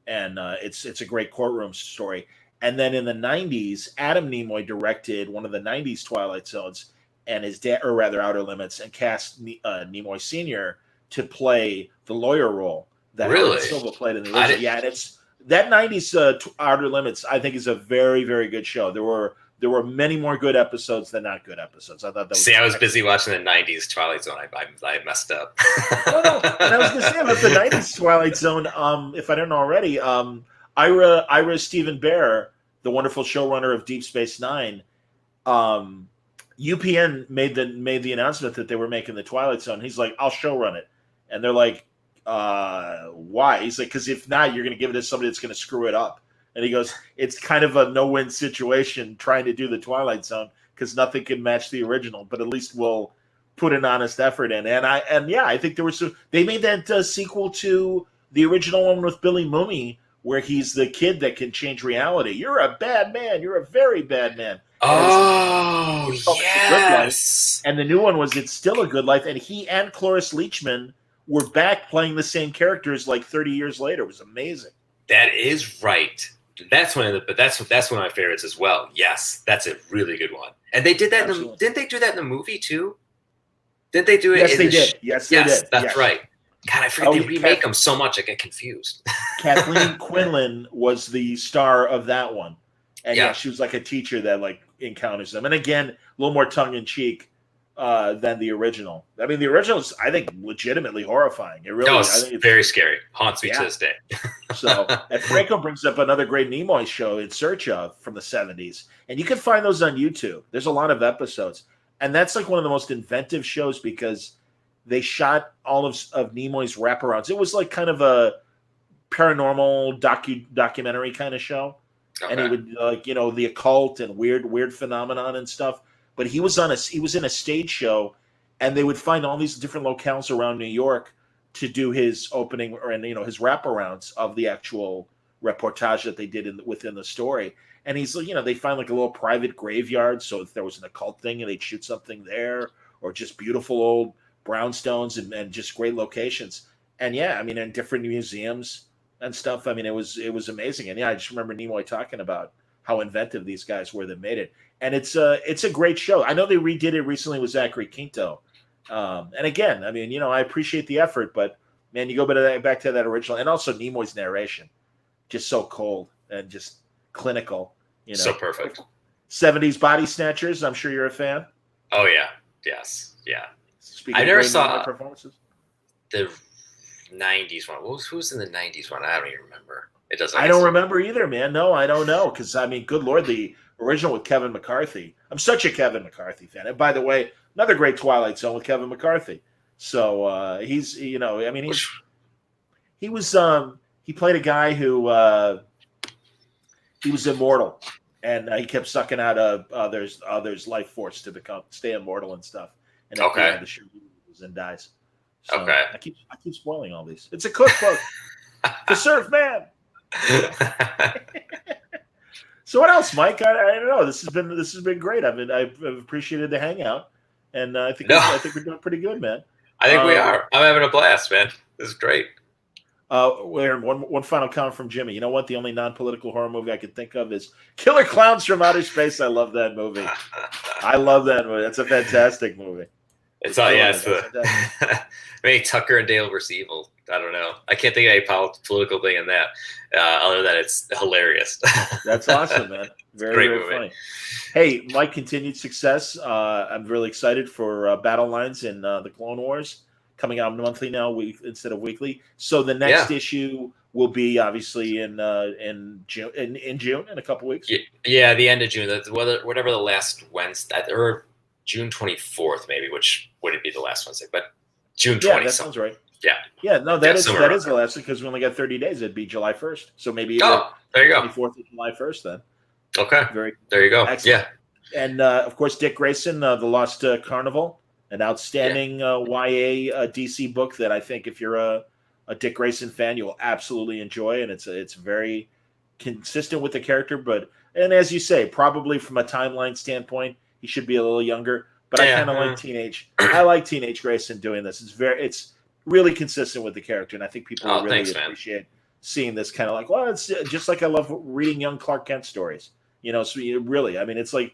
And it's a great courtroom story. And then in the 90s, Adam Nimoy directed one of the 90s Twilight Zones and his dad, or rather Outer Limits, and cast Nimoy Sr. to play the lawyer role that Howard Da Silva played in the original. Yeah, and it's that 90s Outer Limits, I think, is a very, very good show. There were there were many more good episodes than not good episodes. I thought that was. See, I was busy watching the '90s Twilight Zone. I messed up. No. And I was going to say about the '90s Twilight Zone. If I don't know already, Ira Stephen Bear, the wonderful showrunner of Deep Space Nine, UPN made the announcement that they were making the Twilight Zone. He's like, I'll showrun it, and they're like, why? He's like, because if not, you're going to give it to somebody that's going to screw it up. And he goes, it's kind of a no-win situation trying to do the Twilight Zone because nothing can match the original, but at least we'll put an honest effort in. And I think there was they made that sequel to the original one with Billy Mooney, where he's the kid that can change reality. You're a bad man. You're a very bad man. Oh, yes. And the new one was It's Still a Good Life. And he and Cloris Leachman were back playing the same characters like 30 years later. It was amazing. That is right. That's one of my favorites as well. Yes, that's a really good one. And they did that. Didn't they do that in the movie too? Didn't they do it? Yes, they did. Yes, they did. That's right. God, I forget they remake them so much. I get confused. Kathleen Quinlan was the star of that one, and she was like a teacher that like encounters them. And again, a little more tongue in cheek than the original. I mean, the original is, I think, legitimately horrifying. It really, I think it's very scary. Haunts me to this day. So, and Franco brings up another great Nimoy show, In Search Of, from the 70s. And you can find those on YouTube. There's a lot of episodes. And that's like one of the most inventive shows because they shot all of Nimoy's wraparounds. It was like kind of a paranormal documentary kind of show. Okay. And he would the occult and weird phenomenon and stuff. But he was in a stage show, and they would find all these different locales around New York to do his opening his wraparounds of the actual reportage that they did within the story. And he's they find like a little private graveyard, so if there was an occult thing, and they'd shoot something there, or just beautiful old brownstones and just great locations. And and different museums and stuff. I mean, it was amazing. And I just remember Nimoy talking about how inventive these guys were that made it. And it's a great show. I know they redid it recently with Zachary Quinto. And again, I mean, I appreciate the effort, but man, you go back to that original, and also Nimoy's narration, just so cold and just clinical. So perfect. 70s Body Snatchers. I'm sure you're a fan. Oh yeah, yes, yeah. Speaking I never saw performances. The 90s one. Who's in the 90s one? I don't even remember. It doesn't. I don't remember either, man. No, I don't know. Because I mean, good Lord, the original with Kevin McCarthy. I'm such a Kevin McCarthy fan. And by the way, another great Twilight Zone with Kevin McCarthy. So he played a guy who he was immortal, and he kept sucking out others' life force to stay immortal and stuff. And at the end of the show, he loses and dies. So I keep spoiling all these. It's a cookbook. The Surf Man. So what else, Mike? I don't know. This has been great. I've appreciated the hangout, and I think we're doing pretty good, man. I think we are. I'm having a blast, man. This is great. One final comment from Jimmy. You know what? The only non-political horror movie I can think of is Killer Clowns from Outer Space. I love that movie. That's a fantastic movie. It's maybe Tucker and Dale vs. Evil. I don't know. I can't think of any political thing in that. Other than it's hilarious. That's awesome, man. Very funny. Hey, Mike, continued success. I'm really excited for Battle Lines in the Clone Wars coming out monthly now, instead of weekly. So the next issue will be obviously in June, in a couple weeks. Yeah, the end of June. Whatever the last Wednesday, or June 24th, maybe, which wouldn't be the last Wednesday, but June 20th. Yeah, that sounds right. Yeah, no, that is the last, because we only got 30 days. It'd be July 1st. So maybe there you go. 24th of July 1st then. Okay. There you go. Excellent. Yeah. And of course, Dick Grayson, The Lost Carnival, an outstanding YA DC book that I think if you're a Dick Grayson fan, you will absolutely enjoy. And it's very consistent with the character, and as you say, probably from a timeline standpoint, he should be a little younger. But I kind of like teenage. I like teenage Grayson doing this. It's really consistent with the character, and I think people really appreciate seeing this kind of like. Well, it's just like I love reading young Clark Kent stories. So really, I mean, it's like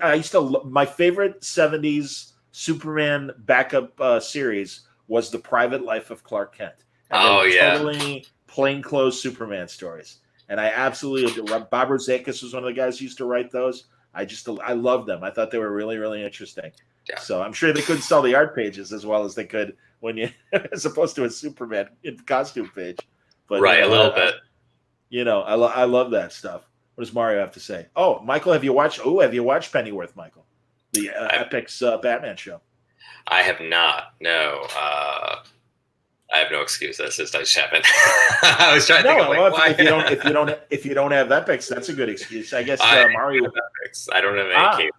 I used to my favorite '70s Superman backup series was The Private Life of Clark Kent. Totally plainclothes Superman stories, and I absolutely Bob Rozakis was one of the guys who used to write those. I love them. I thought they were really, really interesting. Yeah. So I'm sure they couldn't sell the art pages as well as they could when you, as opposed to a Superman in costume page. But Right, a little bit. I love that stuff. What does Mario have to say? Oh, Michael, have you watched Pennyworth, Michael? The Epix Batman show. I have not. No. I have no excuse. I just haven't. I was trying to think of why. If you don't have Epix, that's a good excuse. I guess Mario. Epix. I don't have any cable.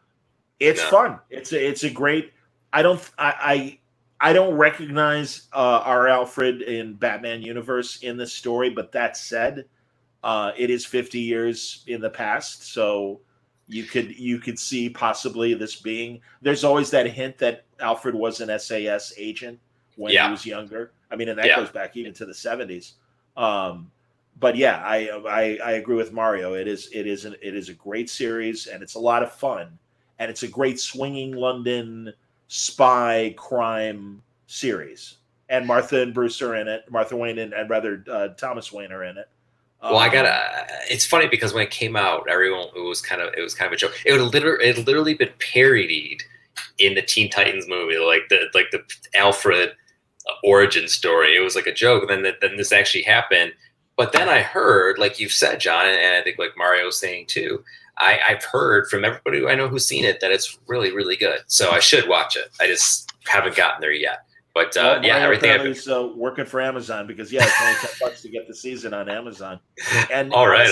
It's fun. It's a great. I don't recognize our Alfred in Batman universe in this story, but that said, it is 50 years in the past, so you could see possibly this being. There's always that hint that Alfred was an SAS agent when he was younger. I mean, and that goes back even to the 70s. But yeah, I agree with Mario. It is a great series, and it's a lot of fun, and it's a great swinging London spy crime series. And Martha and Bruce are in it. Martha Wayne and Thomas Wayne are in it. Well, it's funny because when it came out, it was kind of a joke. It had literally been parodied in the Teen Titans movie, like the Alfred origin story. It was like a joke. And then this actually happened. But then I heard, like you've said, John, and I think like Mario's saying too, I've heard from everybody who I know who's seen it that it's really, really good. So I should watch it. I just haven't gotten there yet. But everything I've been working for Amazon because it's only $10 to get the season on Amazon. And all right.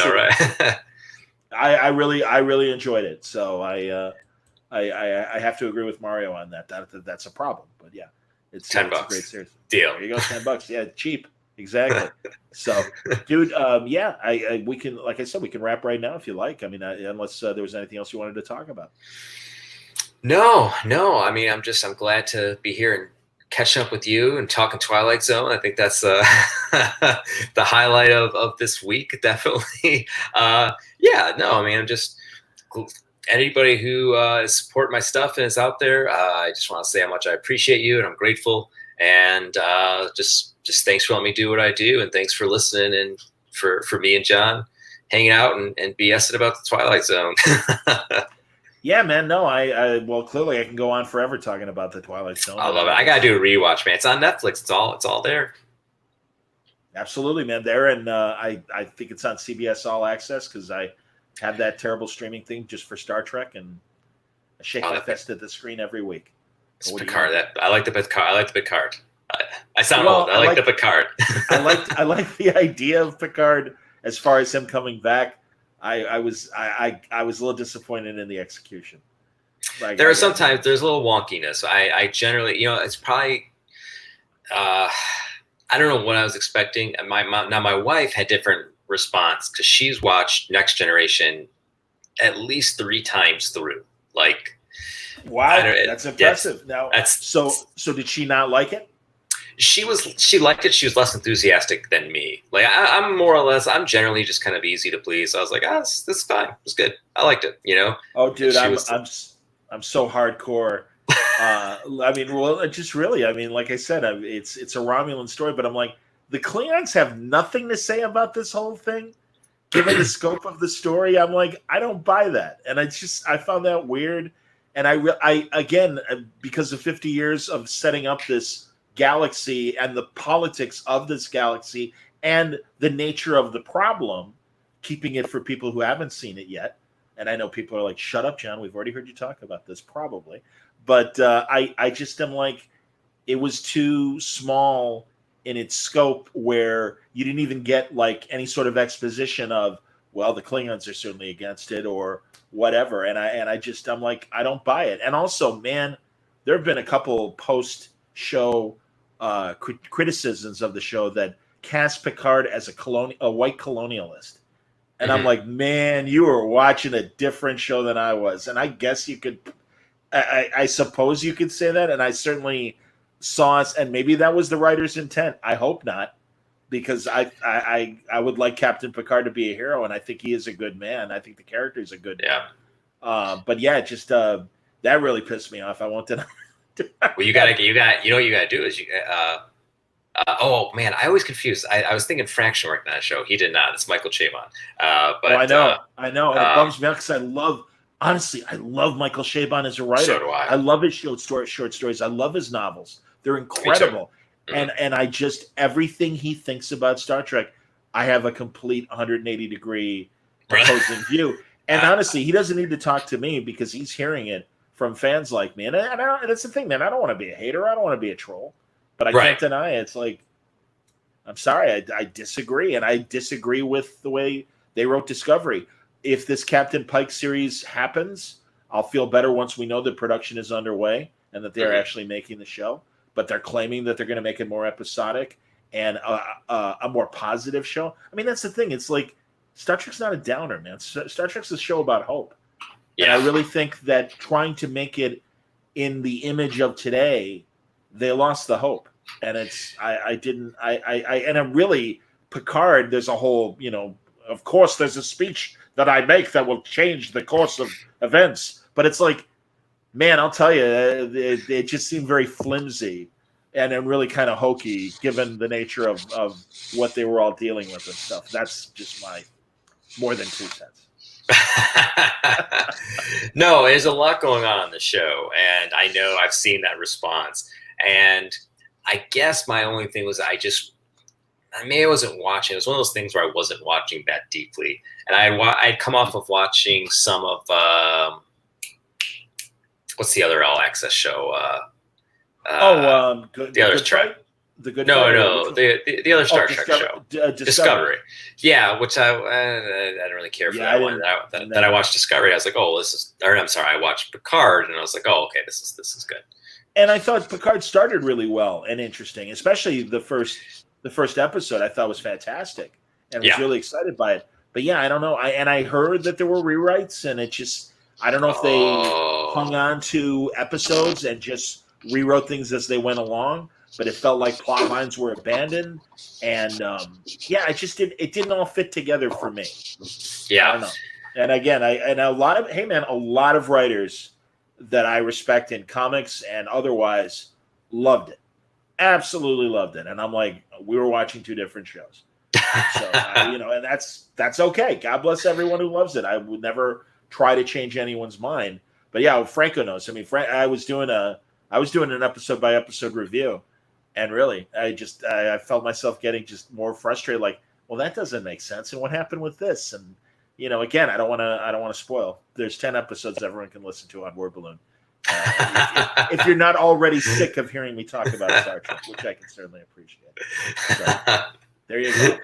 I really enjoyed it. So I have to agree with Mario on that. That's a problem. But yeah, it's $10. It's a great series. Deal. There you go, $10. Yeah, cheap. Exactly. So, dude, we can, like I said, we can wrap right now if you like. I mean, unless there was anything else you wanted to talk about. No. I mean, I'm glad to be here and catching up with you and talking Twilight Zone. I think that's the highlight of this week, definitely. I mean, I'm just anybody who is supporting my stuff and is out there. I just want to say how much I appreciate you and I'm grateful. And just thanks for letting me do what I do, and thanks for listening, and for me and John hanging out and BSing about the Twilight Zone. Yeah, man. No, well, clearly I can go on forever talking about the Twilight Zone. I love it. I gotta do a rewatch, man. It's on Netflix. It's all there. Absolutely, man. There, and I think it's on CBS All Access because I have that terrible streaming thing just for Star Trek, and I shake my fist at the screen every week. It's Picard. I like the Picard. I sound old. I like the Picard. I like the idea of Picard as far as him coming back. I was a little disappointed in the execution. There's a little wonkiness. I generally, it's probably I don't know what I was expecting. My wife had different response because she's watched Next Generation at least 3 times through. Like, wow, that's impressive. So did she not like it? She liked it. She was less enthusiastic than me. Like I'm more or less. I'm generally just kind of easy to please. So I was like, this is fine. It's good. I liked it. Oh, dude, I'm so hardcore. I mean, well, just really. I mean, like I said, it's a Romulan story, but I'm like, the Klingons have nothing to say about this whole thing, given the scope of the story. I'm like, I don't buy that, and I found that weird. And I again, because of 50 years of setting up this galaxy and the politics of this galaxy and the nature of the problem, keeping it for people who haven't seen it yet. And I know people are like, shut up, John. We've already heard you talk about this, probably. But I just am like, it was too small in its scope where you didn't even get like any sort of exposition of, well, the Klingons are certainly against it or whatever. And I'm like, I don't buy it. And also, man, there have been a couple post-show criticisms of the show that cast Picard as a white colonialist. And I'm like, man, you were watching a different show than I was. And I guess you could, I suppose you could say that. And I certainly saw us, and maybe that was the writer's intent. I hope not, because I would like Captain Picard to be a hero, and I think he is a good man. I think the character is a good man. But yeah, just that really pissed me off. I won't deny. Well, you know what you gotta do is oh man, I always confuse. I was thinking Fraction worked on that show. He did not. It's Michael Chabon. But I know, and it bums me out because I love Honestly, I love Michael Chabon as a writer. So do I. I love his short stories. I love his novels. They're Me too. incredible. And I just, everything he thinks about Star Trek, I have a complete 180-degree opposing view. And honestly, he doesn't need to talk to me because he's hearing it from fans like me. And that's the thing, man. I don't want to be a hater. I don't want to be a troll. But I can't deny it. It's like, I'm sorry, I disagree. And I disagree with the way they wrote Discovery. If this Captain Pike series happens, I'll feel better once we know that production is underway and that they're actually making the show. But they're claiming that they're going to make it more episodic and a more positive show. I mean, that's the thing. It's like Star Trek's not a downer, man. Star Trek's a show about hope. Yeah. And I really think that trying to make it in the image of today, they lost the hope. And I'm really, Picard, there's a whole, of course, there's a speech that I make that will change the course of events. But it's like, man, I'll tell you, it just seemed very flimsy and really kind of hokey, given the nature of what they were all dealing with and stuff. That's just my more than 2 cents. No, there's a lot going on in the show, and I know I've seen that response. And I guess my only thing was I wasn't watching. It was one of those things where I wasn't watching that deeply. And I'd come off of watching some of what's the other All Access show? The other Trek. The other Star Trek show, Discovery. Yeah, which I didn't really care for that one. Then I watched Discovery. I was like, oh, I watched Picard, and I was like, oh, okay, this is good. And I thought Picard started really well and interesting, especially the first episode. I thought was fantastic, and was really excited by it. But yeah, I don't know. I heard that there were rewrites, and it just, I don't know if they hung on to episodes and just rewrote things as they went along. But it felt like plot lines were abandoned, and it didn't all fit together for me. Yeah, I don't know. And again, a lot of writers that I respect in comics and otherwise loved it, absolutely loved it. And I'm like, we were watching 2 different shows, so and that's okay. God bless everyone who loves it. I would never try to change anyone's mind. But yeah, Franco knows. I mean, I was doing an episode by episode review. And really, I felt myself getting just more frustrated. Like, well, that doesn't make sense. And what happened with this? And again, I don't want to spoil. There's 10 episodes everyone can listen to on Word Balloon. If you're not already sick of hearing me talk about Star Trek, which I can certainly appreciate. So, there you go.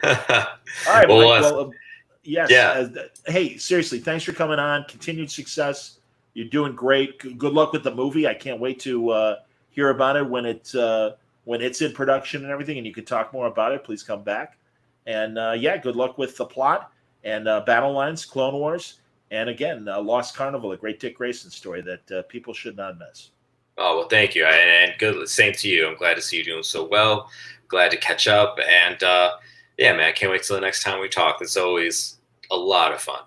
All right, Mike. Yes. Yeah. Hey, seriously, thanks for coming on. Continued success. You're doing great. Good luck with the movie. I can't wait to hear about it when it's in production and everything, and you can talk more about it. Please come back. And good luck with the plot and Battle Lines, Clone Wars, and again, Lost Carnival, a great Dick Grayson story that people should not miss. Oh, well, thank you. And good. Same to you. I'm glad to see you doing so well. Glad to catch up. And man, I can't wait till the next time we talk. It's always a lot of fun.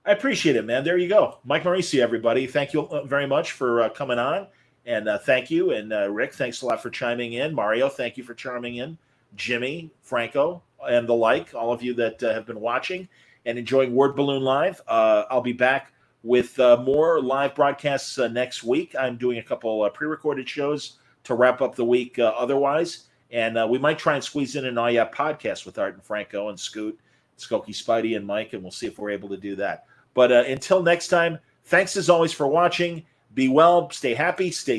I appreciate it, man. There you go. Mike Moreci, everybody. Thank you very much for coming on. And thank you. And Rick, thanks a lot for chiming in. Mario, thank you for chiming in. Jimmy, Franco, and the like, all of you that have been watching and enjoying Word Balloon Live. I'll be back with more live broadcasts next week. I'm doing a couple pre-recorded shows to wrap up the week otherwise. And we might try and squeeze in an podcast with Art and Franco and Scoot, Skokie, Spidey, and Mike, and we'll see if we're able to do that. But until next time, thanks as always for watching. Be well, stay happy, stay